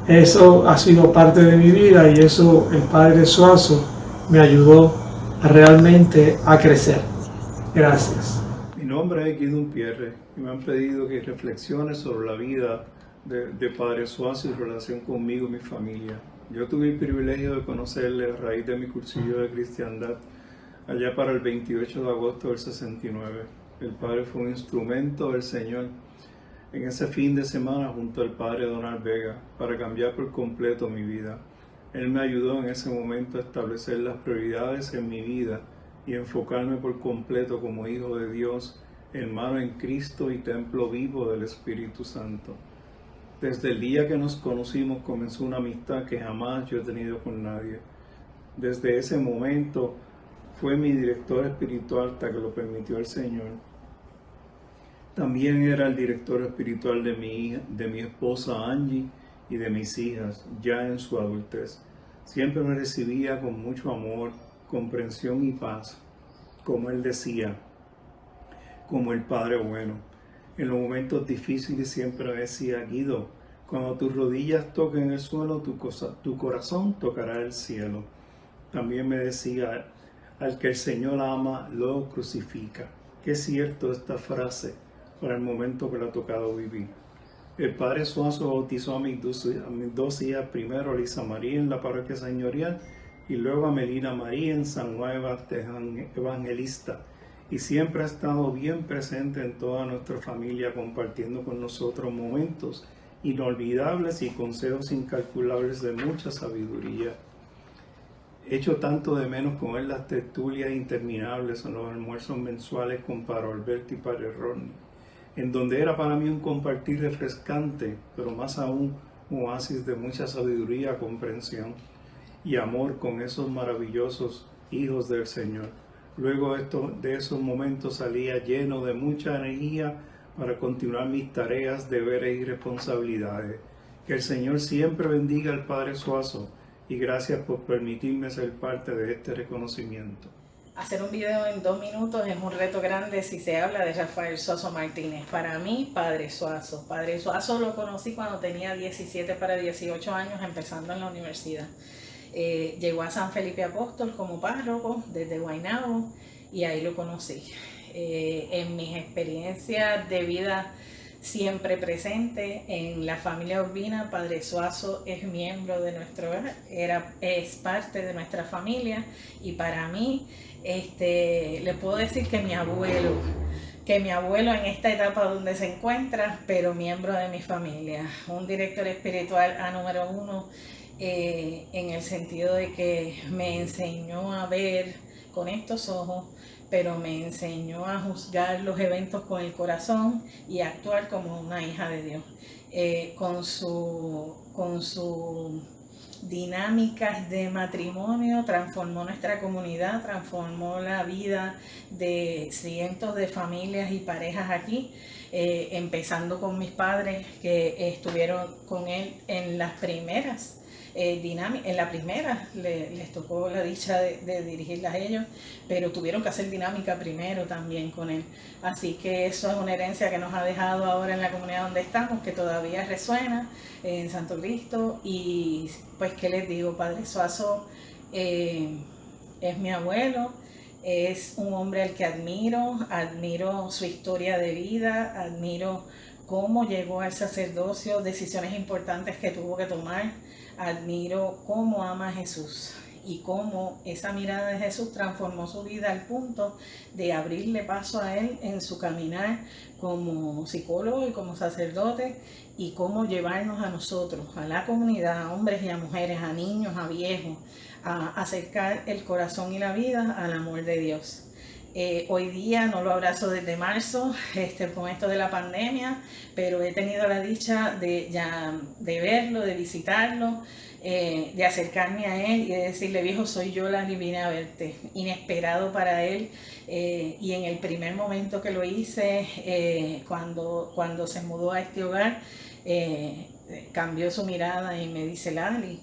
eso ha sido parte de mi vida y eso el Padre Suazo me ayudó realmente a crecer. Gracias. Mi nombre es Guido Pierre y me han pedido que reflexione sobre la vida de Padre Suazo y su relación conmigo y mi familia. Yo tuve el privilegio de conocerle a raíz de mi cursillo de cristiandad allá para el 28 de agosto del 69. El Padre fue un instrumento del Señor en ese fin de semana junto al Padre Donald Vega para cambiar por completo mi vida. Él me ayudó en ese momento a establecer las prioridades en mi vida y enfocarme por completo como hijo de Dios, hermano en Cristo y templo vivo del Espíritu Santo. Desde el día que nos conocimos comenzó una amistad que jamás yo he tenido con nadie. Desde ese momento fue mi director espiritual hasta que lo permitió el Señor. También era el director espiritual de mi esposa Angie y de mis hijas, ya en su adultez. Siempre me recibía con mucho amor, comprensión y paz, como él decía, como el Padre Bueno. En los momentos difíciles siempre me decía: Guido, cuando tus rodillas toquen el suelo, tu corazón tocará el cielo. También me decía: al que el Señor ama, lo crucifica. Qué cierto esta frase para el momento que le ha tocado vivir. El Padre Suazo bautizó a mis dos hijas, primero a Lisa María en la parroquia señorial y luego a Melina María en San Juan Evangelista. Y siempre ha estado bien presente en toda nuestra familia, compartiendo con nosotros momentos inolvidables y consejos incalculables de mucha sabiduría. He hecho tanto de menos con él las tertulias interminables en los almuerzos mensuales con Padre Alberto y Padre Rodney, en donde era para mí un compartir refrescante, pero más aún un oasis de mucha sabiduría, comprensión y amor con esos maravillosos hijos del Señor. Luego de esos momentos salía lleno de mucha energía para continuar mis tareas, deberes y responsabilidades. Que el Señor siempre bendiga al Padre Suazo y gracias por permitirme ser parte de este reconocimiento. Hacer un video en 2 minutos es un reto grande si se habla de Rafael Suazo Martínez. Para mí, Padre Suazo. Padre Suazo lo conocí cuando tenía 17 para 18 años, empezando en la universidad. Llegó a San Felipe Apóstol como párroco desde Guaynabo y ahí lo conocí. En mis experiencias de vida siempre presente en la familia Urbina, Padre Suazo es miembro de nuestro hogar, es parte de nuestra familia y para mí le puedo decir que mi abuelo en esta etapa donde se encuentra, pero miembro de mi familia, un director espiritual a número 1 en el sentido de que me enseñó a ver con estos ojos, pero me enseñó a juzgar los eventos con el corazón y a actuar como una hija de Dios. Con su dinámicas de matrimonio transformó nuestra comunidad, transformó la vida de cientos de familias y parejas aquí, empezando con mis padres que estuvieron con él en las primeras en la primera les tocó la dicha de dirigirlas a ellos, pero tuvieron que hacer dinámica primero también con él. Así que eso es una herencia que nos ha dejado ahora en la comunidad donde estamos, que todavía resuena en Santo Cristo. Y pues, ¿qué les digo? Padre Suazo es mi abuelo, es un hombre al que admiro su historia de vida, admiro cómo llegó al sacerdocio, decisiones importantes que tuvo que tomar. Admiro cómo ama a Jesús y cómo esa mirada de Jesús transformó su vida al punto de abrirle paso a él en su caminar como psicólogo y como sacerdote, y cómo llevarnos a nosotros, a la comunidad, a hombres y a mujeres, a niños, a viejos, a acercar el corazón y la vida al amor de Dios. Hoy día no lo abrazo desde marzo con esto de la pandemia, pero he tenido la dicha de verlo, de visitarlo, de acercarme a él y de decirle: viejo, soy yo la que vine a verte. Inesperado para él, y en el primer momento que lo hice, cuando se mudó a este hogar, cambió su mirada y me dice: Lali,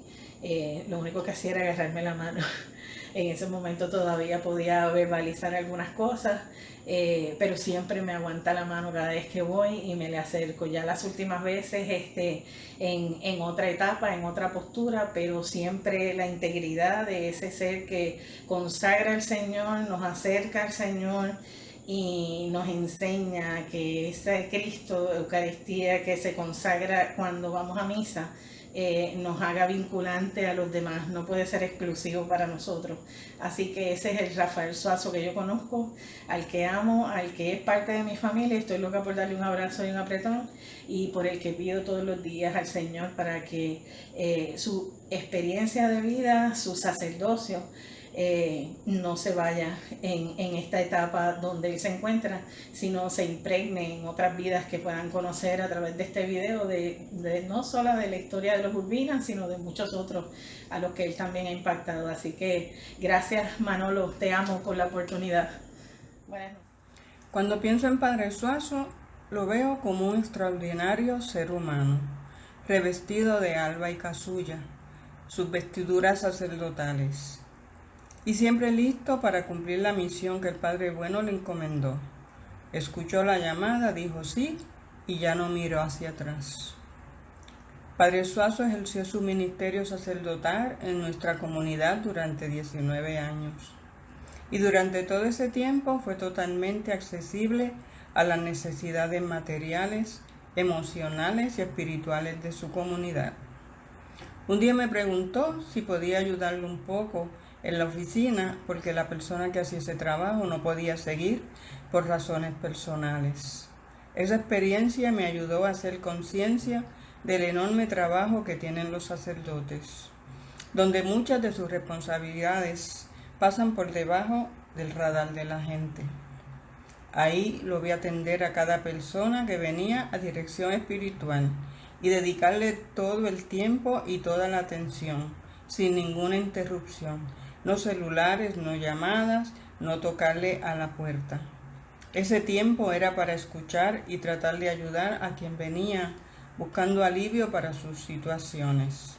lo único que hacía era agarrarme la mano. En ese momento todavía podía verbalizar algunas cosas, pero siempre me aguanta la mano cada vez que voy y me le acerco. Ya las últimas veces en otra etapa, en otra postura, pero siempre la integridad de ese ser que consagra al Señor, nos acerca al Señor y nos enseña que ese Cristo, Eucaristía, que se consagra cuando vamos a misa, nos haga vinculante a los demás, no puede ser exclusivo para nosotros. Así que ese es el Rafael Suazo que yo conozco, al que amo, al que es parte de mi familia. Estoy loca por darle un abrazo y un apretón, y por el que pido todos los días al Señor para que su experiencia de vida, su sacerdocio, no se vaya en esta etapa donde él se encuentra, sino se impregne en otras vidas que puedan conocer a través de este video, de no solo de la historia de los Urbinas, sino de muchos otros a los que él también ha impactado. Así que gracias, Manolo, te amo por la oportunidad. Bueno. Cuando pienso en Padre Suazo, lo veo como un extraordinario ser humano, revestido de alba y casulla, sus vestiduras sacerdotales, y siempre listo para cumplir la misión que el Padre Bueno le encomendó. Escuchó la llamada, dijo sí y ya no miró hacia atrás. Padre Suazo ejerció su ministerio sacerdotal en nuestra comunidad durante 19 años y durante todo ese tiempo fue totalmente accesible a las necesidades materiales, emocionales y espirituales de su comunidad. Un día me preguntó si podía ayudarle un poco en la oficina porque la persona que hacía ese trabajo no podía seguir por razones personales. Esa experiencia me ayudó a hacer conciencia del enorme trabajo que tienen los sacerdotes, donde muchas de sus responsabilidades pasan por debajo del radar de la gente. Ahí lo vi atender a cada persona que venía a dirección espiritual y dedicarle todo el tiempo y toda la atención, sin ninguna interrupción. No celulares, no llamadas, no tocarle a la puerta. Ese tiempo era para escuchar y tratar de ayudar a quien venía buscando alivio para sus situaciones.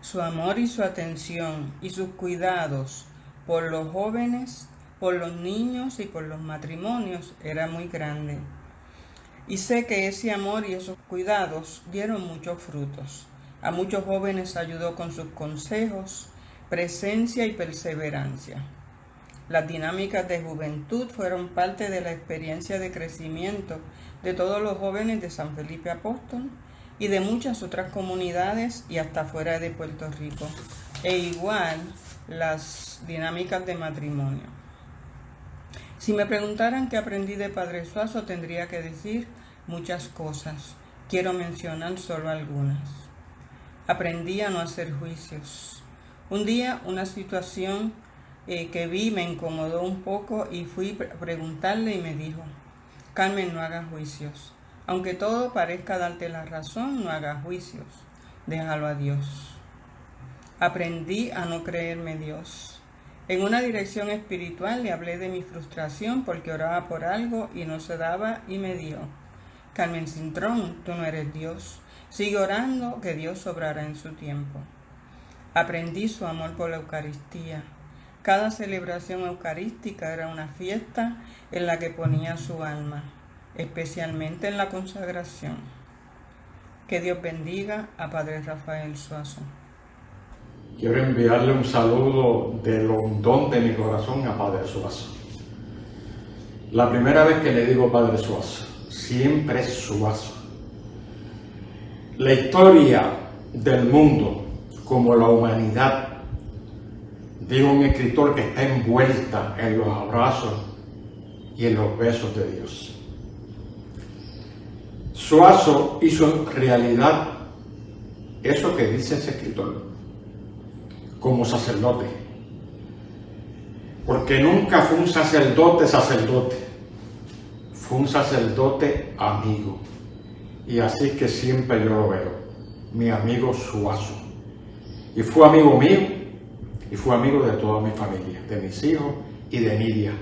Su amor y su atención y sus cuidados por los jóvenes, por los niños y por los matrimonios era muy grande. Y sé que ese amor y esos cuidados dieron muchos frutos. A muchos jóvenes ayudó con sus consejos, presencia y perseverancia. Las dinámicas de juventud fueron parte de la experiencia de crecimiento de todos los jóvenes de San Felipe Apóstol y de muchas otras comunidades y hasta fuera de Puerto Rico. E igual las dinámicas de matrimonio. Si me preguntaran qué aprendí de Padre Suazo, tendría que decir muchas cosas. Quiero mencionar solo algunas. Aprendí a no hacer juicios. Un día una situación que vi me incomodó un poco y fui a preguntarle y me dijo: Carmen, no hagas juicios. Aunque todo parezca darte la razón, no hagas juicios. Déjalo a Dios. Aprendí a no creerme Dios. En una dirección espiritual le hablé de mi frustración porque oraba por algo y no se daba y me dio: Carmen Cintrón, tú no eres Dios. Sigue orando que Dios obrará en su tiempo. Aprendí su amor por la Eucaristía. Cada celebración eucarística era una fiesta en la que ponía su alma, especialmente en la consagración. Que Dios bendiga a Padre Rafael Suazo. Quiero enviarle un saludo del hondón de mi corazón a Padre Suazo. La primera vez que le digo Padre Suazo, siempre es Suazo. La historia del mundo, como la humanidad, digo un escritor que está envuelta en los abrazos y en los besos de Dios. Suazo hizo realidad eso que dice ese escritor como sacerdote. porque nunca fue un sacerdote, fue un sacerdote amigo. Y así que siempre yo lo veo, mi amigo Suazo. Y fue amigo mío, y fue amigo de toda mi familia, de mis hijos y de Nidia.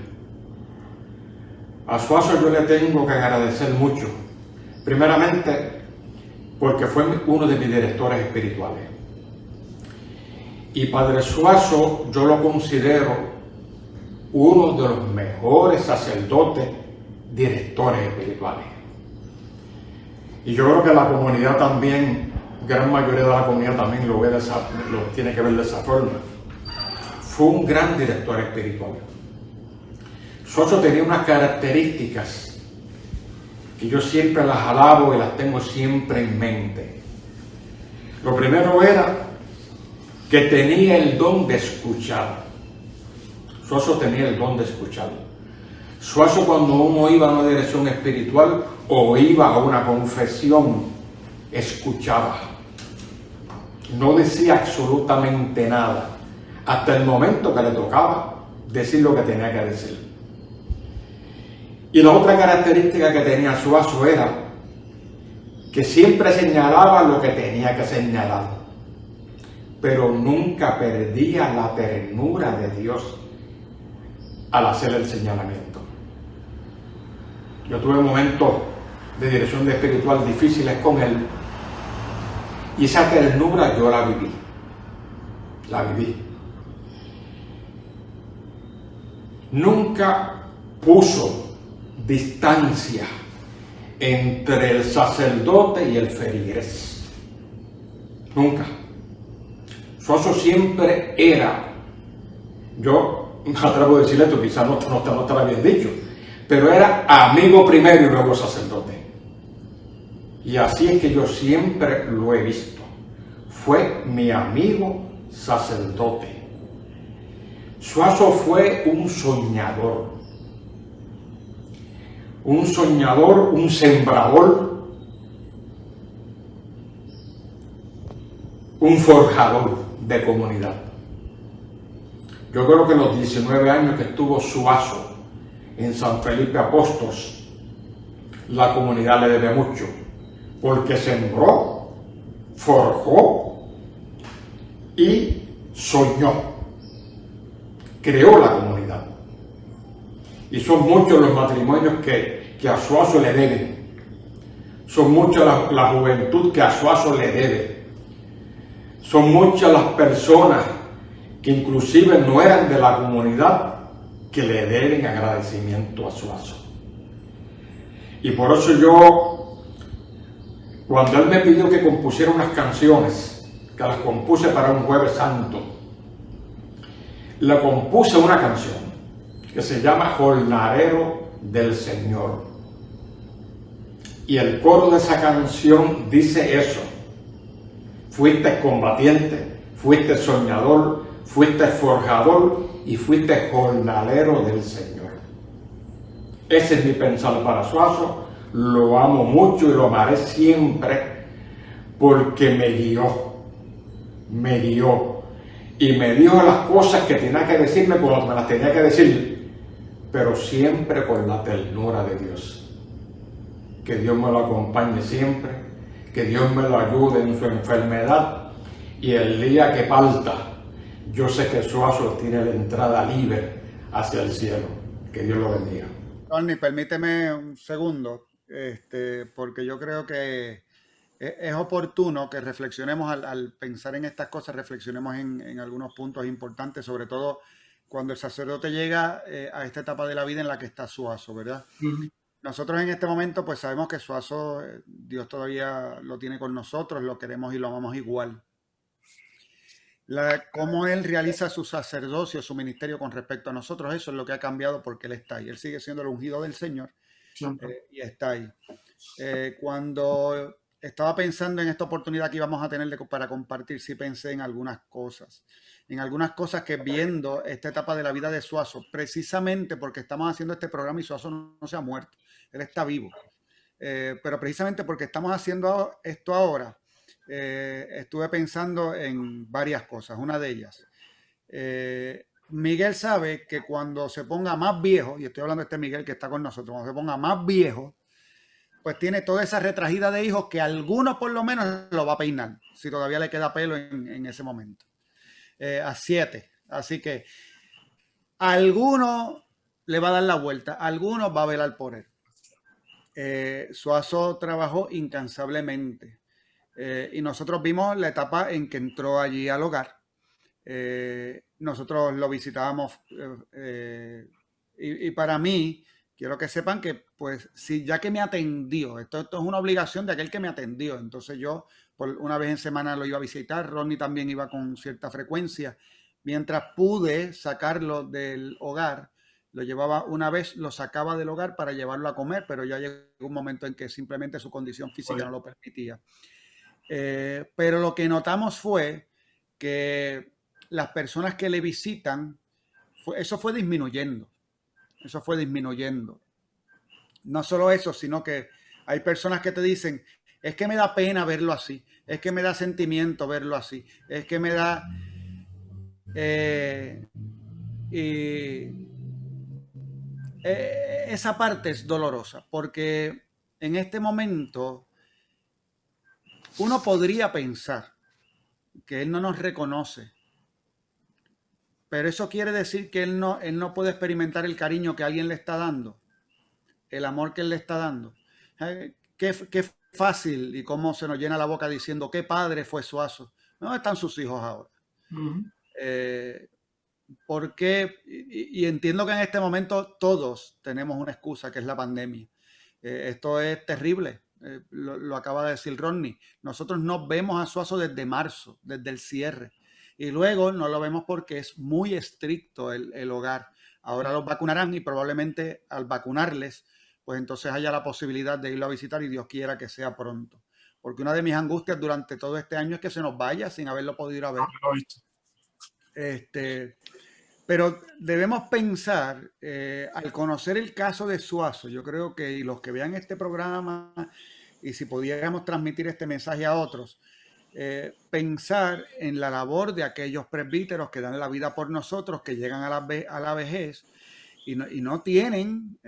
A Suazo yo le tengo que agradecer mucho, primeramente porque fue uno de mis directores espirituales. Y Padre Suazo yo lo considero uno de los mejores sacerdotes directores espirituales. Y yo creo que la comunidad también, gran mayoría de la comunidad también lo tiene que ver de esa forma. Fue un gran director espiritual. Suazo tenía unas características que yo siempre las alabo y las tengo siempre en mente. Lo primero era que tenía el don de escuchar. Suazo tenía el don de escuchar. Suazo, cuando uno iba a una dirección espiritual o iba a una confesión, escuchaba. No decía absolutamente nada, hasta el momento que le tocaba decir lo que tenía que decir. Y la otra característica que tenía Suazo era que siempre señalaba lo que tenía que señalar, pero nunca perdía la ternura de Dios al hacer el señalamiento. Yo tuve momentos de dirección de espiritual difíciles con él, y esa ternura yo la viví. Nunca puso distancia entre el sacerdote y el feligres. Nunca. Suazo siempre era, yo me atrevo a decir esto, quizás no estará bien dicho, pero era amigo primero y luego sacerdote. Y así es que yo siempre lo he visto. Fue mi amigo sacerdote. Suazo fue un soñador, un sembrador, un forjador de comunidad. Yo creo que los 19 años que estuvo Suazo en San Felipe Apóstoles, la comunidad le debe mucho, porque sembró, forjó y soñó, creó la comunidad. Y son muchos los matrimonios que a Suazo le deben, son muchas la juventud que a Suazo le debe, son muchas las personas que inclusive no eran de la comunidad que le deben agradecimiento a Suazo. Y por eso yo, cuando él me pidió que compusiera unas canciones, que las compuse para un Jueves Santo, le compuse una canción que se llama Jornalero del Señor. Y el coro de esa canción dice eso: fuiste combatiente, fuiste soñador, fuiste forjador y fuiste jornalero del Señor. Ese es mi pensar para Suazo. Lo amo mucho y lo amaré siempre, porque me guió y me dijo las cosas que tenía que decirme cuando me las tenía que decir, pero siempre con la ternura de Dios. Que Dios me lo acompañe siempre, que Dios me lo ayude en su enfermedad, y el día que parta, yo sé que Suazo tiene la entrada libre hacia el cielo. Que Dios lo bendiga. Tony, permíteme un segundo, porque yo creo que es oportuno que reflexionemos al pensar en estas cosas, reflexionemos en algunos puntos importantes, sobre todo cuando el sacerdote llega a esta etapa de la vida en la que está Suazo, ¿verdad? Uh-huh. Nosotros en este momento pues sabemos que Suazo, Dios todavía lo tiene con nosotros, lo queremos y lo amamos igual. Cómo él realiza su sacerdocio, su ministerio con respecto a nosotros, eso es lo que ha cambiado, porque él está ahí. Él sigue siendo el ungido del Señor y está ahí. Cuando estaba pensando en esta oportunidad que íbamos a tener para compartir, sí pensé en algunas cosas que viendo esta etapa de la vida de Suazo, precisamente porque estamos haciendo este programa y Suazo no se ha muerto, él está vivo. Pero precisamente porque estamos haciendo esto ahora, estuve pensando en varias cosas. Una de ellas, Miguel sabe que cuando se ponga más viejo, y estoy hablando de este Miguel que está con nosotros, cuando se ponga más viejo, pues tiene toda esa retragida de hijos que alguno por lo menos lo va a peinar, si todavía le queda pelo en ese momento. A 7. Así que alguno le va a dar la vuelta, alguno va a velar por él. Suazo trabajó incansablemente y nosotros vimos la etapa en que entró allí al hogar. Nosotros lo visitábamos y para mí, quiero que sepan que pues si ya que me atendió, esto es una obligación de aquel que me atendió, entonces yo por una vez en semana lo iba a visitar, Ronnie también iba con cierta frecuencia, mientras pude sacarlo del hogar, lo llevaba una vez, lo sacaba del hogar para llevarlo a comer, pero ya llegó un momento en que simplemente su condición física no lo permitía. Pero lo que notamos fue que las personas que le visitan, eso fue disminuyendo. Eso fue disminuyendo. No solo eso, sino que hay personas que te dicen, es que me da pena verlo así, es que me da sentimiento verlo así, es que me da... esa parte es dolorosa, porque en este momento uno podría pensar que él no nos reconoce, pero eso quiere decir que él no puede experimentar el cariño que alguien le está dando, el amor que él le está dando. Qué fácil y cómo se nos llena la boca diciendo qué padre fue Suazo. ¿Dónde están sus hijos ahora? Porque, y entiendo que en este momento todos tenemos una excusa, que es la pandemia. Esto es terrible, lo acaba de decir Ronnie. Nosotros no vemos a Suazo desde marzo, desde el cierre. Y luego no lo vemos porque es muy estricto el hogar. Ahora los vacunarán y probablemente al vacunarles, pues entonces haya la posibilidad de irlo a visitar y Dios quiera que sea pronto. Porque una de mis angustias durante todo este año es que se nos vaya sin haberlo podido ir a ver. Pero debemos pensar, al conocer el caso de Suazo, yo creo que y los que vean este programa y si pudiéramos transmitir este mensaje a otros, pensar en la labor de aquellos presbíteros que dan la vida por nosotros, que llegan a la vejez y no tienen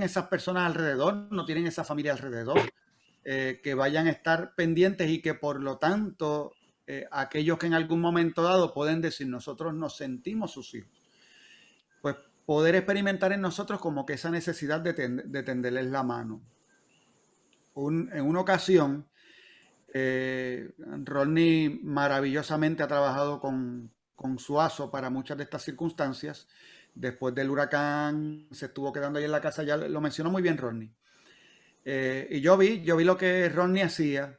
esas personas alrededor, no tienen esa familia alrededor, que vayan a estar pendientes y que por lo tanto aquellos que en algún momento dado pueden decir nosotros nos sentimos sus hijos, pues poder experimentar en nosotros como que esa necesidad de tenderles la mano. En una ocasión, Ronnie maravillosamente ha trabajado con Suazo para muchas de estas circunstancias. Después del huracán se estuvo quedando ahí en la casa, ya lo mencionó muy bien Ronnie. Y yo vi lo que Ronnie hacía.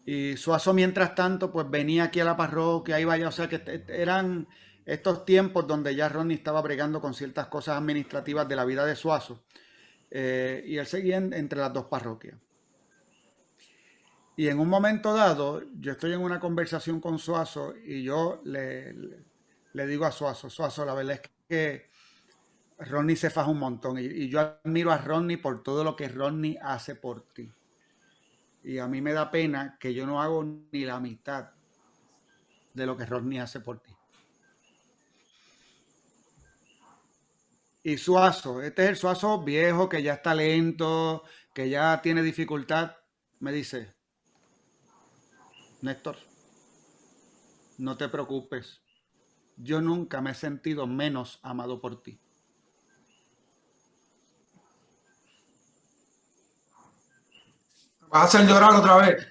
Y Suazo, mientras tanto, pues venía aquí a la parroquia, iba allá, o sea que eran estos tiempos donde ya Ronnie estaba bregando con ciertas cosas administrativas de la vida de Suazo. Y él seguía entre las dos parroquias. Y en un momento dado, yo estoy en una conversación con Suazo y yo le digo a Suazo, la verdad es que Ronnie se faja un montón. Y yo admiro a Ronnie por todo lo que Ronnie hace por ti. Y a mí me da pena que yo no hago ni la mitad de lo que Ronnie hace por ti. Y Suazo, este es el Suazo viejo que ya está lento, que ya tiene dificultad, me dice, Néstor, no te preocupes, yo nunca me he sentido menos amado por ti. Vas a hacer llorar otra vez.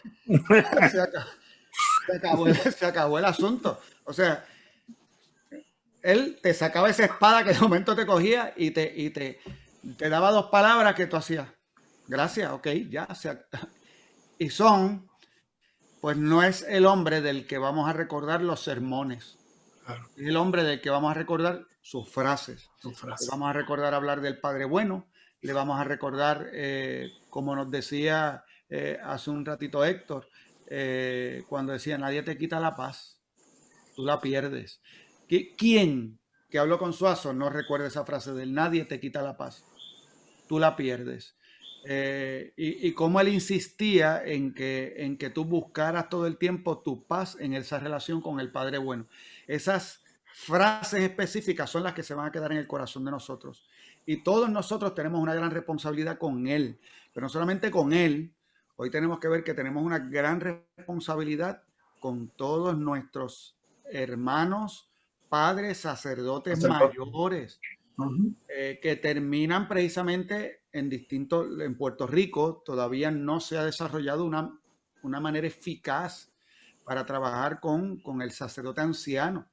Se acabó el asunto. O sea, él te sacaba esa espada que de momento te cogía y te daba dos palabras que tú hacías. Gracias, ok, ya. Y son, pues no es el hombre del que vamos a recordar los sermones. Es el hombre del que vamos a recordar sus frases. Le vamos a recordar hablar del Padre Bueno. Le vamos a recordar, como nos decía hace un ratito Héctor, cuando decía, nadie te quita la paz, tú la pierdes. ¿Quién que habló con Suazo no recuerda esa frase del nadie te quita la paz, tú la pierdes? Y cómo él insistía en que tú buscaras todo el tiempo tu paz en esa relación con el Padre Bueno. Esas frases específicas son las que se van a quedar en el corazón de nosotros. Y todos nosotros tenemos una gran responsabilidad con él, pero no solamente con él. Hoy tenemos que ver que tenemos una gran responsabilidad con todos nuestros hermanos, padres, sacerdotes mayores, que terminan precisamente en Puerto Rico. Todavía no se ha desarrollado una manera eficaz para trabajar con el sacerdote anciano.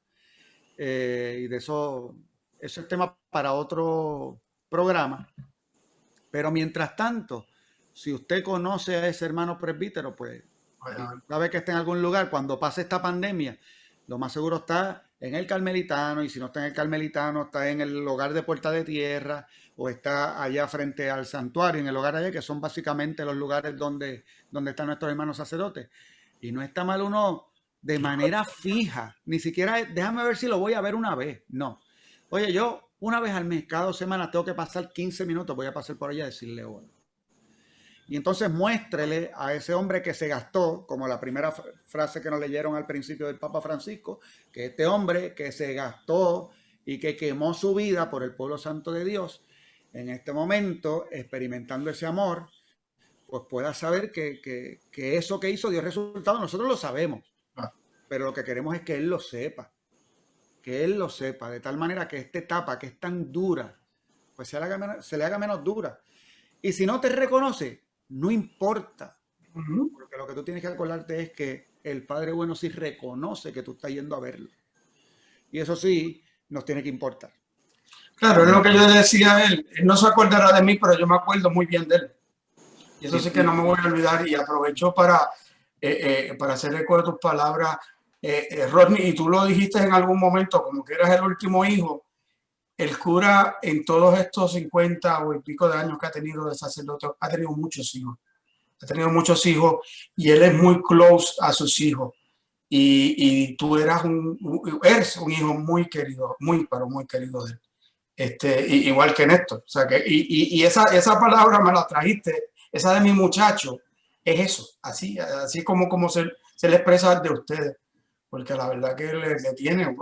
Y de eso es tema para otro programa. Pero mientras tanto, si usted conoce a ese hermano presbítero, pues sabe que está en algún lugar. Cuando pase esta pandemia, lo más seguro está en el Carmelitano, y si no está en el Carmelitano, está en el hogar de Puerta de Tierra, o está allá frente al santuario, en el hogar allá, que son básicamente los lugares donde están nuestros hermanos sacerdotes. Y no está mal uno de manera fija, ni siquiera déjame ver si lo voy a ver una vez. No. Oye, yo una vez al mes, cada 2 semanas, tengo que pasar 15 minutos, voy a pasar por allá a decirle hola. Y entonces muéstrele a ese hombre que se gastó, como la primera frase que nos leyeron al principio del Papa Francisco, que este hombre que se gastó y que quemó su vida por el pueblo santo de Dios, en este momento, experimentando ese amor, pues pueda saber que eso que hizo dio resultado. Nosotros lo sabemos, pero lo que queremos es que él lo sepa. Que él lo sepa, de tal manera que esta etapa que es tan dura, pues se le haga menos dura. Y si no te reconoce, no importa, porque lo que tú tienes que acordarte es que el Padre Bueno sí reconoce que tú estás yendo a verlo. Y eso sí nos tiene que importar. Claro, es lo que yo le decía a él. Él no se acordará de mí, pero yo me acuerdo muy bien de él. Y eso sí que no me voy a olvidar. Y aprovecho para hacer eco de tus palabras, Rodney, y tú lo dijiste en algún momento, como que eras el último hijo. El cura, en todos estos 50 o y pico de años que ha tenido de sacerdote, ha tenido muchos hijos. Ha tenido muchos hijos y él es muy close a sus hijos. Y tú eres un hijo muy querido, pero muy querido de él. Igual que Néstor. O sea que, y esa palabra me la trajiste, esa de mi muchacho, es eso, así como se le expresa de ustedes. Porque la verdad que le tiene a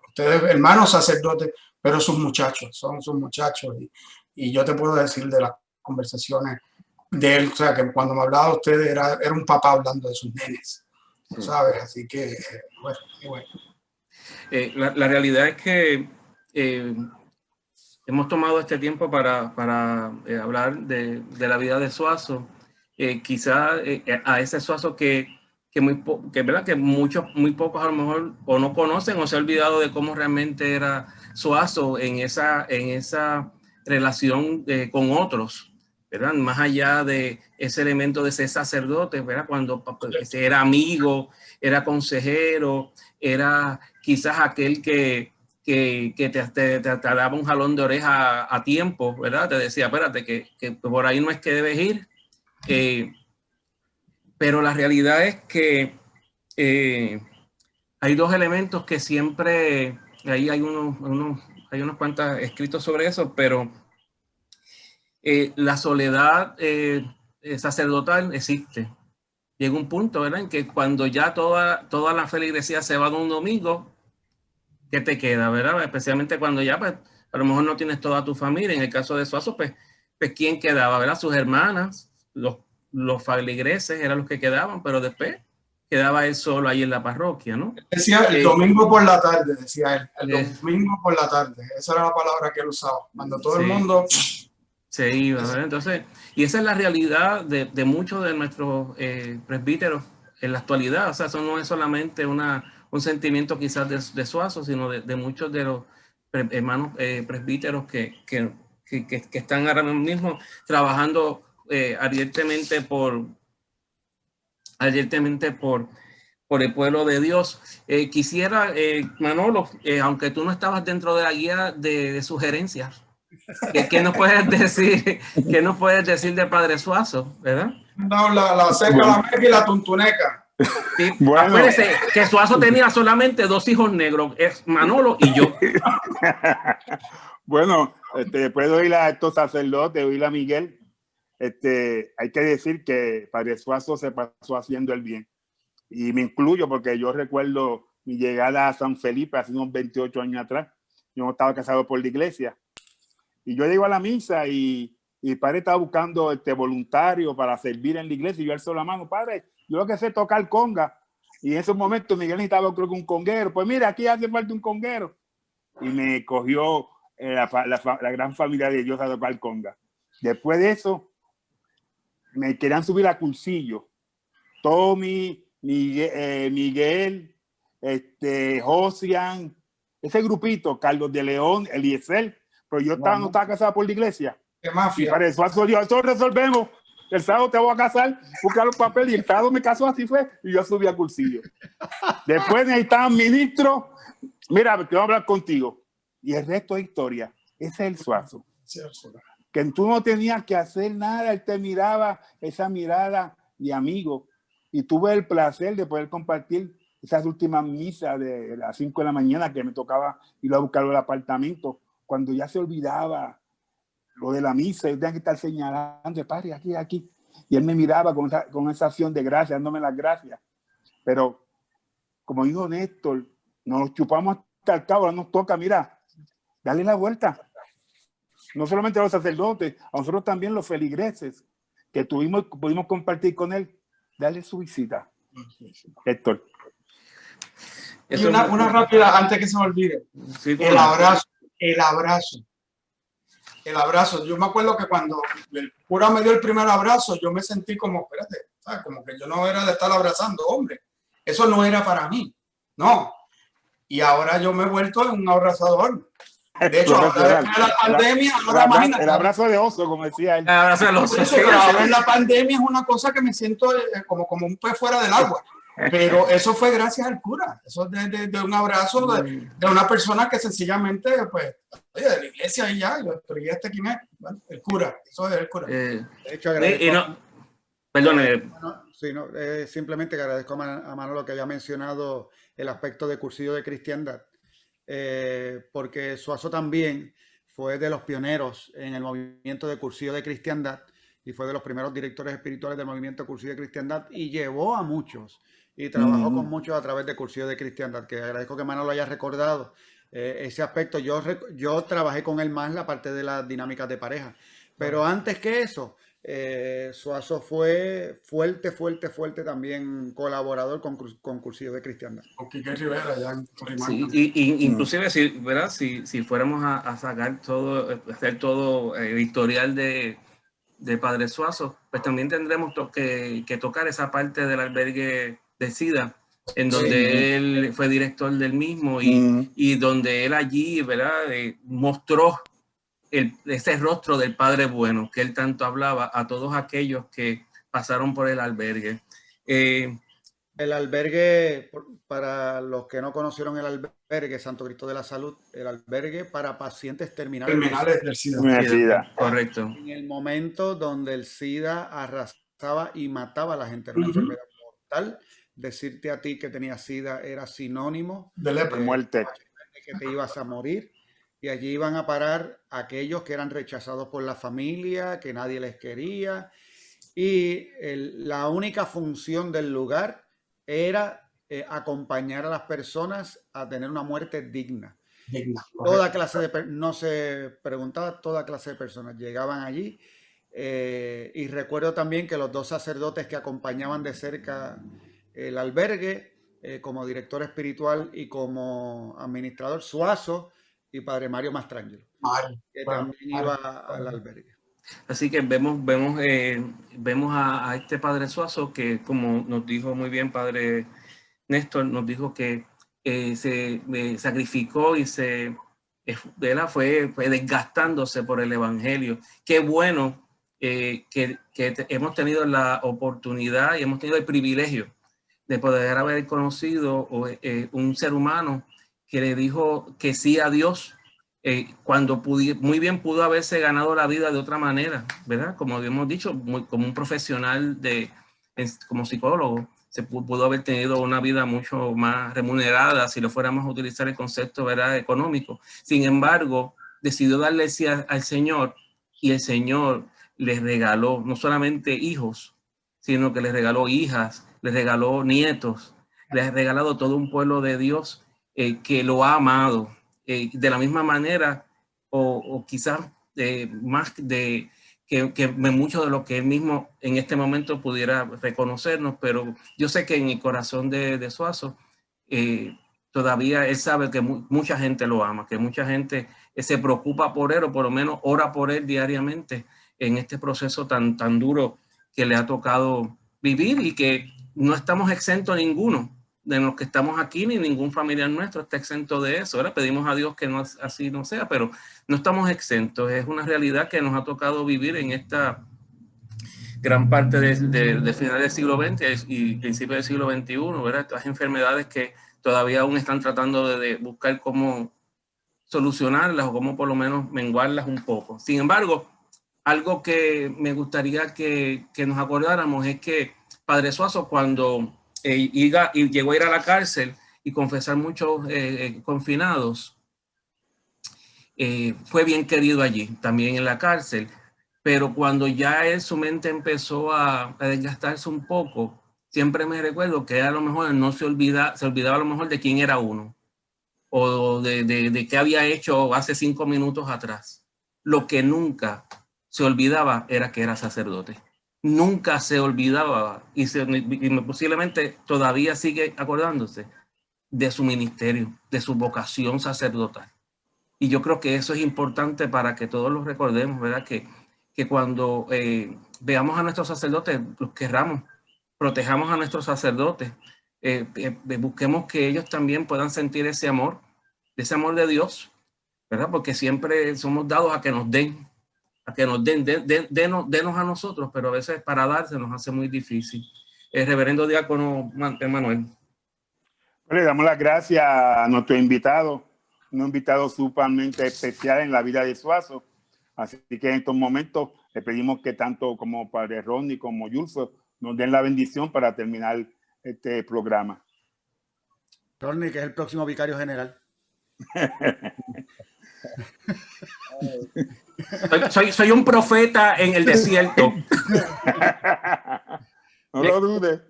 ustedes, hermanos sacerdotes, pero sus muchachos, son sus muchachos. Y yo te puedo decir de las conversaciones de él, o sea, que cuando me hablaba de ustedes era un papá hablando de sus nenes, ¿sabes? Así que, bueno. La realidad es que hemos tomado este tiempo para hablar de la vida de Suazo. Quizá a ese Suazo que verdad que muy pocos a lo mejor o no conocen o se ha olvidado de cómo realmente era Suazo en esa relación con otros, ¿verdad? Más allá de ese elemento de ser sacerdote, ¿verdad? Cuando era amigo, era consejero, era quizás aquel que te daba un jalón de oreja a tiempo, ¿verdad? Te decía, espérate, que por ahí no es que debes ir. Pero la realidad es que hay dos elementos que siempre, ahí hay unos cuantos escritos sobre eso, pero la soledad sacerdotal existe. Llega un punto, ¿verdad?, en que cuando ya toda la feligresía se va de un domingo, ¿qué te queda, verdad? Especialmente cuando ya, pues, a lo mejor no tienes toda tu familia. En el caso de Suazo, pues ¿quién quedaba, verdad? Sus hermanas, los feligreses eran los que quedaban, pero después quedaba él solo ahí en la parroquia, ¿no? Decía el domingo por la tarde, decía él, el domingo por la tarde. Esa era la palabra que él usaba. Cuando todo el mundo se iba, ¿verdad? Entonces, y esa es la realidad de muchos de nuestros presbíteros en la actualidad. O sea, eso no es solamente un sentimiento quizás de Suazo, sino de muchos de los hermanos presbíteros que están ahora mismo trabajando ardientemente por el pueblo de Dios. Quisiera, Manolo, aunque tú no estabas dentro de la guía de sugerencias, ¿qué nos puedes decir? ¿Qué nos puedes decir de Padre Suazo, verdad? No, la seca, la meca y la tuntuneca. Sí, bueno. Acuérdense que Suazo tenía solamente 2 hijos negros, es Manolo y yo. Bueno, puedo oír a estos sacerdotes, oír a Miguel. Hay que decir que Padre Suazo se pasó haciendo el bien. Y me incluyo porque yo recuerdo mi llegada a San Felipe hace unos 28 años atrás. Yo no estaba casado por la iglesia. Y yo llego a la misa y el padre estaba buscando voluntario para servir en la iglesia. Y yo alzo la mano, padre, yo lo que sé es tocar conga. Y en esos momentos Miguel necesitaba, creo que un conguero. Pues mira, aquí hace falta un conguero. Y me cogió la gran familia de Dios a tocar conga. Después de eso, me querían subir a cursillo. Tommy, Miguel, Josian, ese grupito, Carlos de León, Eliezer, pero yo no estaba casado por la iglesia. ¿Qué mafia? Y para eso resolvemos. El sábado te voy a casar, buscar los papeles, y el sábado me casó, así fue, y yo subí a cursillo. Después necesitaban ministro. Mira, te voy a hablar contigo. Y el resto de historia. Ese es el Suazo. Que tú no tenías que hacer nada, él te miraba esa mirada de amigo. Y tuve el placer de poder compartir esas últimas misas de las 5 de la mañana que me tocaba ir a buscarlo al apartamento, cuando ya se olvidaba lo de la misa, yo tenía que estar señalando, padre, aquí. Y él me miraba con esa acción de gracia, dándome las gracias. Pero, como dijo Néstor, nos chupamos hasta el cabo, ahora nos toca, mira, darle la vuelta. No solamente a los sacerdotes, a nosotros también los feligreses, que pudimos compartir con él, darle su visita. Héctor. Y una rápida, antes que se me olvide. Sí, el abrazo. Yo me acuerdo que cuando el cura me dio el primer abrazo, yo me sentí como, espérate, ¿sabes? Como que yo no era de estar abrazando, hombre. Eso no era para mí, no. Y ahora yo me he vuelto un abrazador. De hecho, ahora después de la pandemia, ahora imagínate. El abrazo de oso, como decía él. El abrazo de oso. Pero ahora en la pandemia es una cosa que me siento como un pez fuera del agua. Pero eso fue gracias al cura. Eso de un abrazo de una persona que sencillamente, pues, oye, de la iglesia y ya, pero ¿y quién es? Bueno, el cura. Eso es el cura. De hecho, simplemente que agradezco a Manolo que haya mencionado el aspecto de cursillo de cristiandad. Porque Suazo también fue de los pioneros en el movimiento de cursillo de cristiandad y fue de los primeros directores espirituales del movimiento de cursillo de cristiandad y llevó a muchos y trabajó con muchos a través de cursillo de cristiandad, que agradezco que Manolo haya recordado ese aspecto. Yo trabajé con él más la parte de las dinámicas de pareja, pero antes que eso, Suazo fue fuerte también colaborador con cursillo de cristiandad. Con Quique Rivera ya. Sí, inclusive si fuéramos a sacar hacer todo el historial de Padre Suazo, pues también tendremos que tocar esa parte del albergue de SIDA, en donde él fue director del mismo y donde él allí, ¿verdad? Mostró ese rostro del Padre bueno que él tanto hablaba a todos aquellos que pasaron por el albergue. El albergue, para los que no conocieron el albergue Santo Cristo de la Salud, el albergue para pacientes terminales del SIDA. Correcto. En el momento donde el SIDA arrasaba y mataba a la gente, era una enfermedad mortal. Decirte a ti que tenías SIDA era sinónimo de muerte, que te ibas a morir. Y allí iban a parar aquellos que eran rechazados por la familia, que nadie les quería. Y la única función del lugar era acompañar a las personas a tener una muerte digna. Toda clase no se preguntaba, toda clase de personas llegaban allí. Y recuerdo también que los dos sacerdotes que acompañaban de cerca el albergue, como director espiritual y como administrador, Suazo y Padre Mario Mastrangelo, que también iba al albergue. Así que vemos a este Padre Suazo que, como nos dijo muy bien Padre Néstor, nos dijo que se sacrificó y fue desgastándose por el Evangelio. Qué bueno que hemos tenido la oportunidad y hemos tenido el privilegio de poder haber conocido un ser humano que le dijo que sí a Dios cuando muy bien pudo haberse ganado la vida de otra manera, ¿verdad? Como habíamos dicho, como un profesional como psicólogo, se pudo haber tenido una vida mucho más remunerada si lo fuéramos a utilizar el concepto, ¿verdad?, económico. Sin embargo, decidió darle sí al Señor y el Señor les regaló no solamente hijos, sino que les regaló hijas, les regaló nietos, le ha regalado todo un pueblo de Dios que lo ha amado de la misma manera o quizás más que mucho de lo que él mismo en este momento pudiera reconocernos, pero yo sé que en el corazón de Suazo todavía él sabe que mucha gente lo ama, que mucha gente se preocupa por él o por lo menos ora por él diariamente en este proceso tan duro que le ha tocado vivir y que no estamos exentos ninguno de los que estamos aquí, ni ningún familiar nuestro está exento de eso. Ahora pedimos a Dios que no, así no sea, pero no estamos exentos. Es una realidad que nos ha tocado vivir en esta gran parte de final del siglo XX y principio del siglo XXI, ¿verdad? Estas enfermedades que todavía aún están tratando de buscar cómo solucionarlas o cómo por lo menos menguarlas un poco. Sin embargo, algo que me gustaría que nos acordáramos es que Padre Suazo, cuando llegó a ir a la cárcel y confesar muchos confinados, fue bien querido allí, también en la cárcel, pero cuando ya su mente empezó a desgastarse un poco, siempre me recuerdo que a lo mejor no se olvidaba a lo mejor de quién era uno o de qué había hecho hace 5 minutos atrás. Lo que nunca se olvidaba era que era sacerdote. Nunca se olvidaba y posiblemente todavía sigue acordándose de su ministerio, de su vocación sacerdotal. Y yo creo que eso es importante para que todos los recordemos, ¿verdad? Que cuando veamos a nuestros sacerdotes, los querramos, protejamos a nuestros sacerdotes, busquemos que ellos también puedan sentir ese amor de Dios, ¿verdad? Porque siempre somos dados a que nos den, denos a nosotros, pero a veces para dar se nos hace muy difícil. El reverendo diácono Manuel. Le damos las gracias a nuestro invitado, un invitado sumamente especial en la vida de Suazo. Así que en estos momentos le pedimos que tanto como Padre Ronnie como Yulso nos den la bendición para terminar este programa. Ronnie, que es el próximo vicario general. Soy un profeta en el desierto. No lo dudes.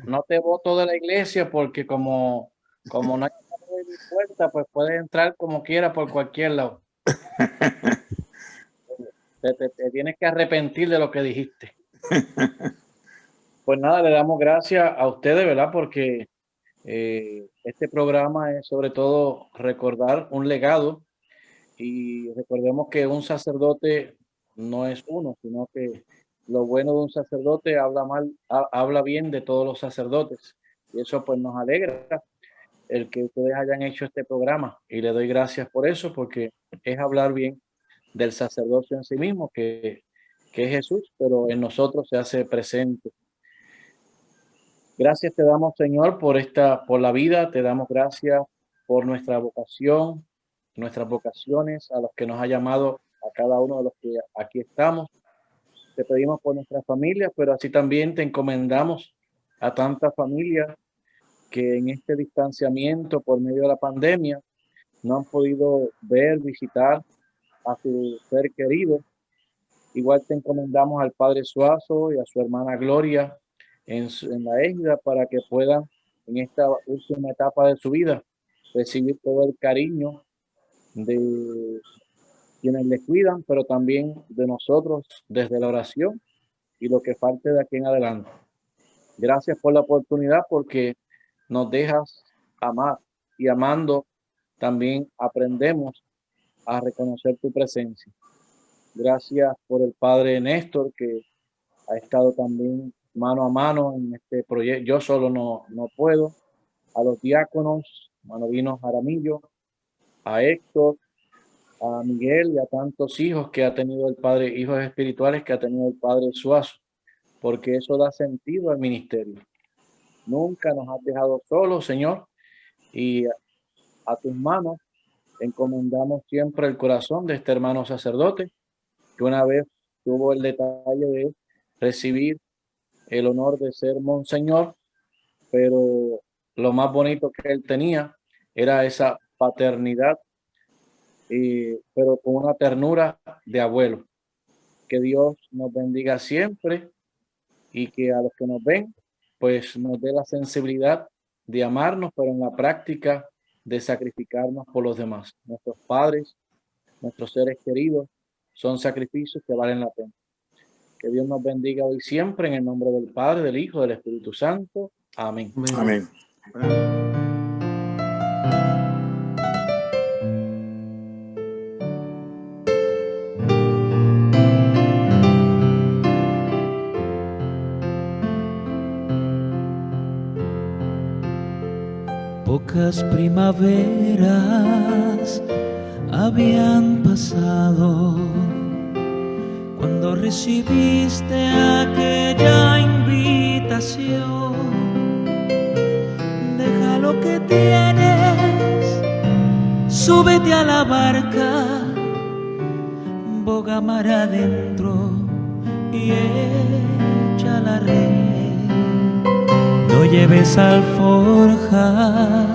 No te voto de la iglesia porque como no hay puerta, pues puedes entrar como quieras por cualquier lado. Te tienes que arrepentir de lo que dijiste. Pues nada, le damos gracias a ustedes, ¿verdad? Porque este programa es sobre todo recordar un legado y recordemos que un sacerdote no es uno, sino que lo bueno de un sacerdote habla bien de todos los sacerdotes y eso pues nos alegra el que ustedes hayan hecho este programa y le doy gracias por eso porque es hablar bien del sacerdocio en sí mismo que es Jesús, pero en nosotros se hace presente. Gracias te damos, Señor, por la vida, te damos gracias por nuestra vocación, nuestras vocaciones, a los que nos ha llamado, a cada uno de los que aquí estamos. Te pedimos por nuestras familias, pero así también te encomendamos a tantas familias que en este distanciamiento por medio de la pandemia no han podido ver, visitar a su ser querido. Igual te encomendamos al Padre Suazo y a su hermana Gloria en la égida para que puedan en esta última etapa de su vida recibir todo el cariño de quienes les cuidan, pero también de nosotros desde la oración y lo que falte de aquí en adelante. Gracias por la oportunidad porque nos dejas amar y amando también aprendemos a reconocer tu presencia. Gracias por el Padre Néstor que ha estado también mano a mano en este proyecto. Yo solo no puedo. A los diáconos, Manovino Jaramillo, a Héctor, a Miguel y a tantos hijos que ha tenido el Padre, hijos espirituales que ha tenido el Padre Suazo, porque eso da sentido al ministerio. Nunca nos has dejado solos, Señor, y a tus manos encomendamos siempre el corazón de este hermano sacerdote, que una vez tuvo el detalle de recibir el honor de ser monseñor, pero lo más bonito que él tenía era esa paternidad, pero con una ternura de abuelo. Que Dios nos bendiga siempre y que a los que nos ven pues nos dé la sensibilidad de amarnos, pero en la práctica de sacrificarnos por los demás. Nuestros padres, nuestros seres queridos, son sacrificios que valen la pena. Que Dios nos bendiga hoy siempre en el nombre del Padre, del Hijo, del Espíritu Santo. Amén. Amén. Pocas primaveras habían pasado cuando recibiste aquella invitación. Deja lo que tienes, súbete a la barca, boga mar adentro y echa la red. No lleves alforja,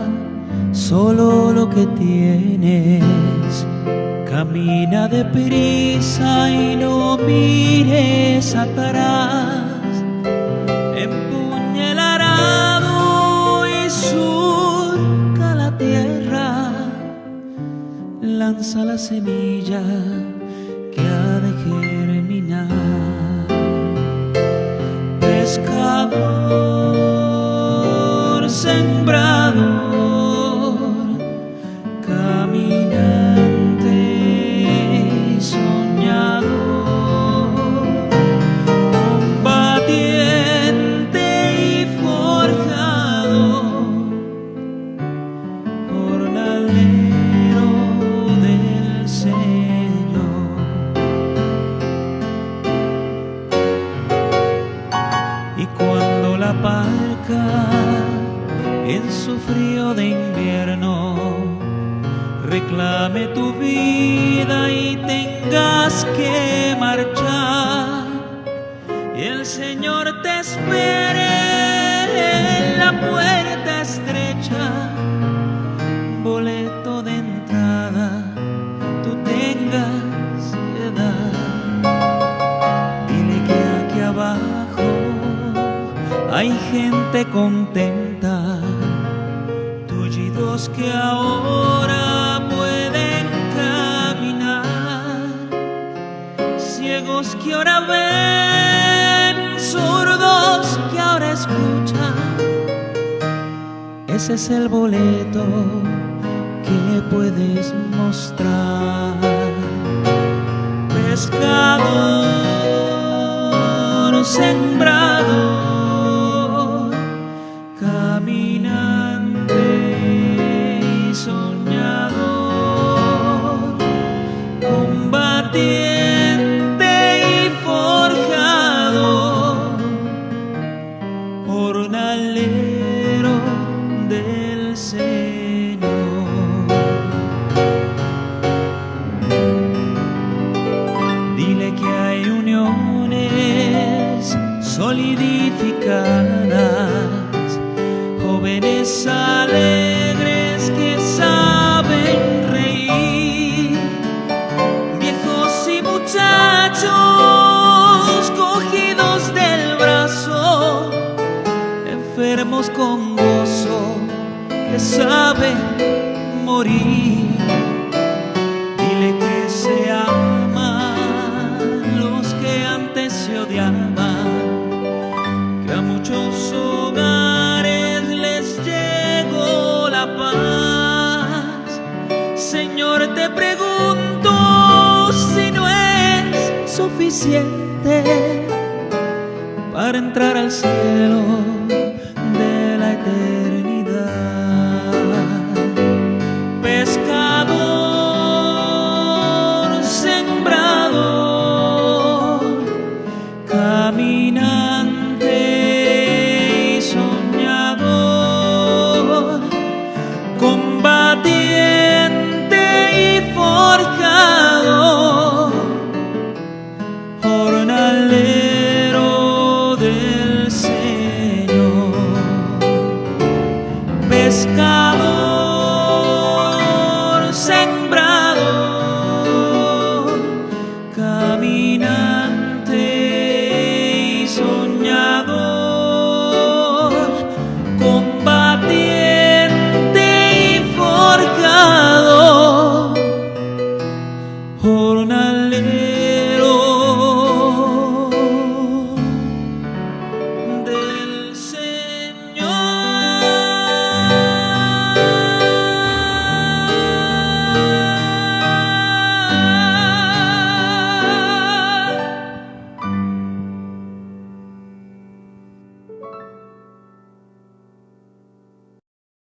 solo lo que tienes. Camina deprisa y no mires atrás. Empuña el arado y surca la tierra. Lanza la semilla que ha de germinar. Pescador, sembrador, caminante y soñador, combatiente y forjador, jornalero del Señor. Y cuando la barca en su frío de invierno reclame tu vida y tengas que marchar, y el Señor te espere en la puerta estrecha, boleto de entrada tú tengas que dar. Dile que aquí abajo hay gente contenta, tullidos que ahora pueden caminar, ciegos que ahora ven, sordos que ahora escuchan. Ese es el boleto que puedes mostrar. Pescador, sembrador, caminante y soñador, combatiente y forjador, jornalero del Señor. Dile que hay uniones solidificadas, jóvenes alegres que saben reír, viejos y muchachos cogidos del brazo, enfermos con gozo que saben morir. Dile que se aman los que antes se odiaban, que a muchos hogares les llegó la paz. Señor, te pregunto si no es suficiente para entrar al cielo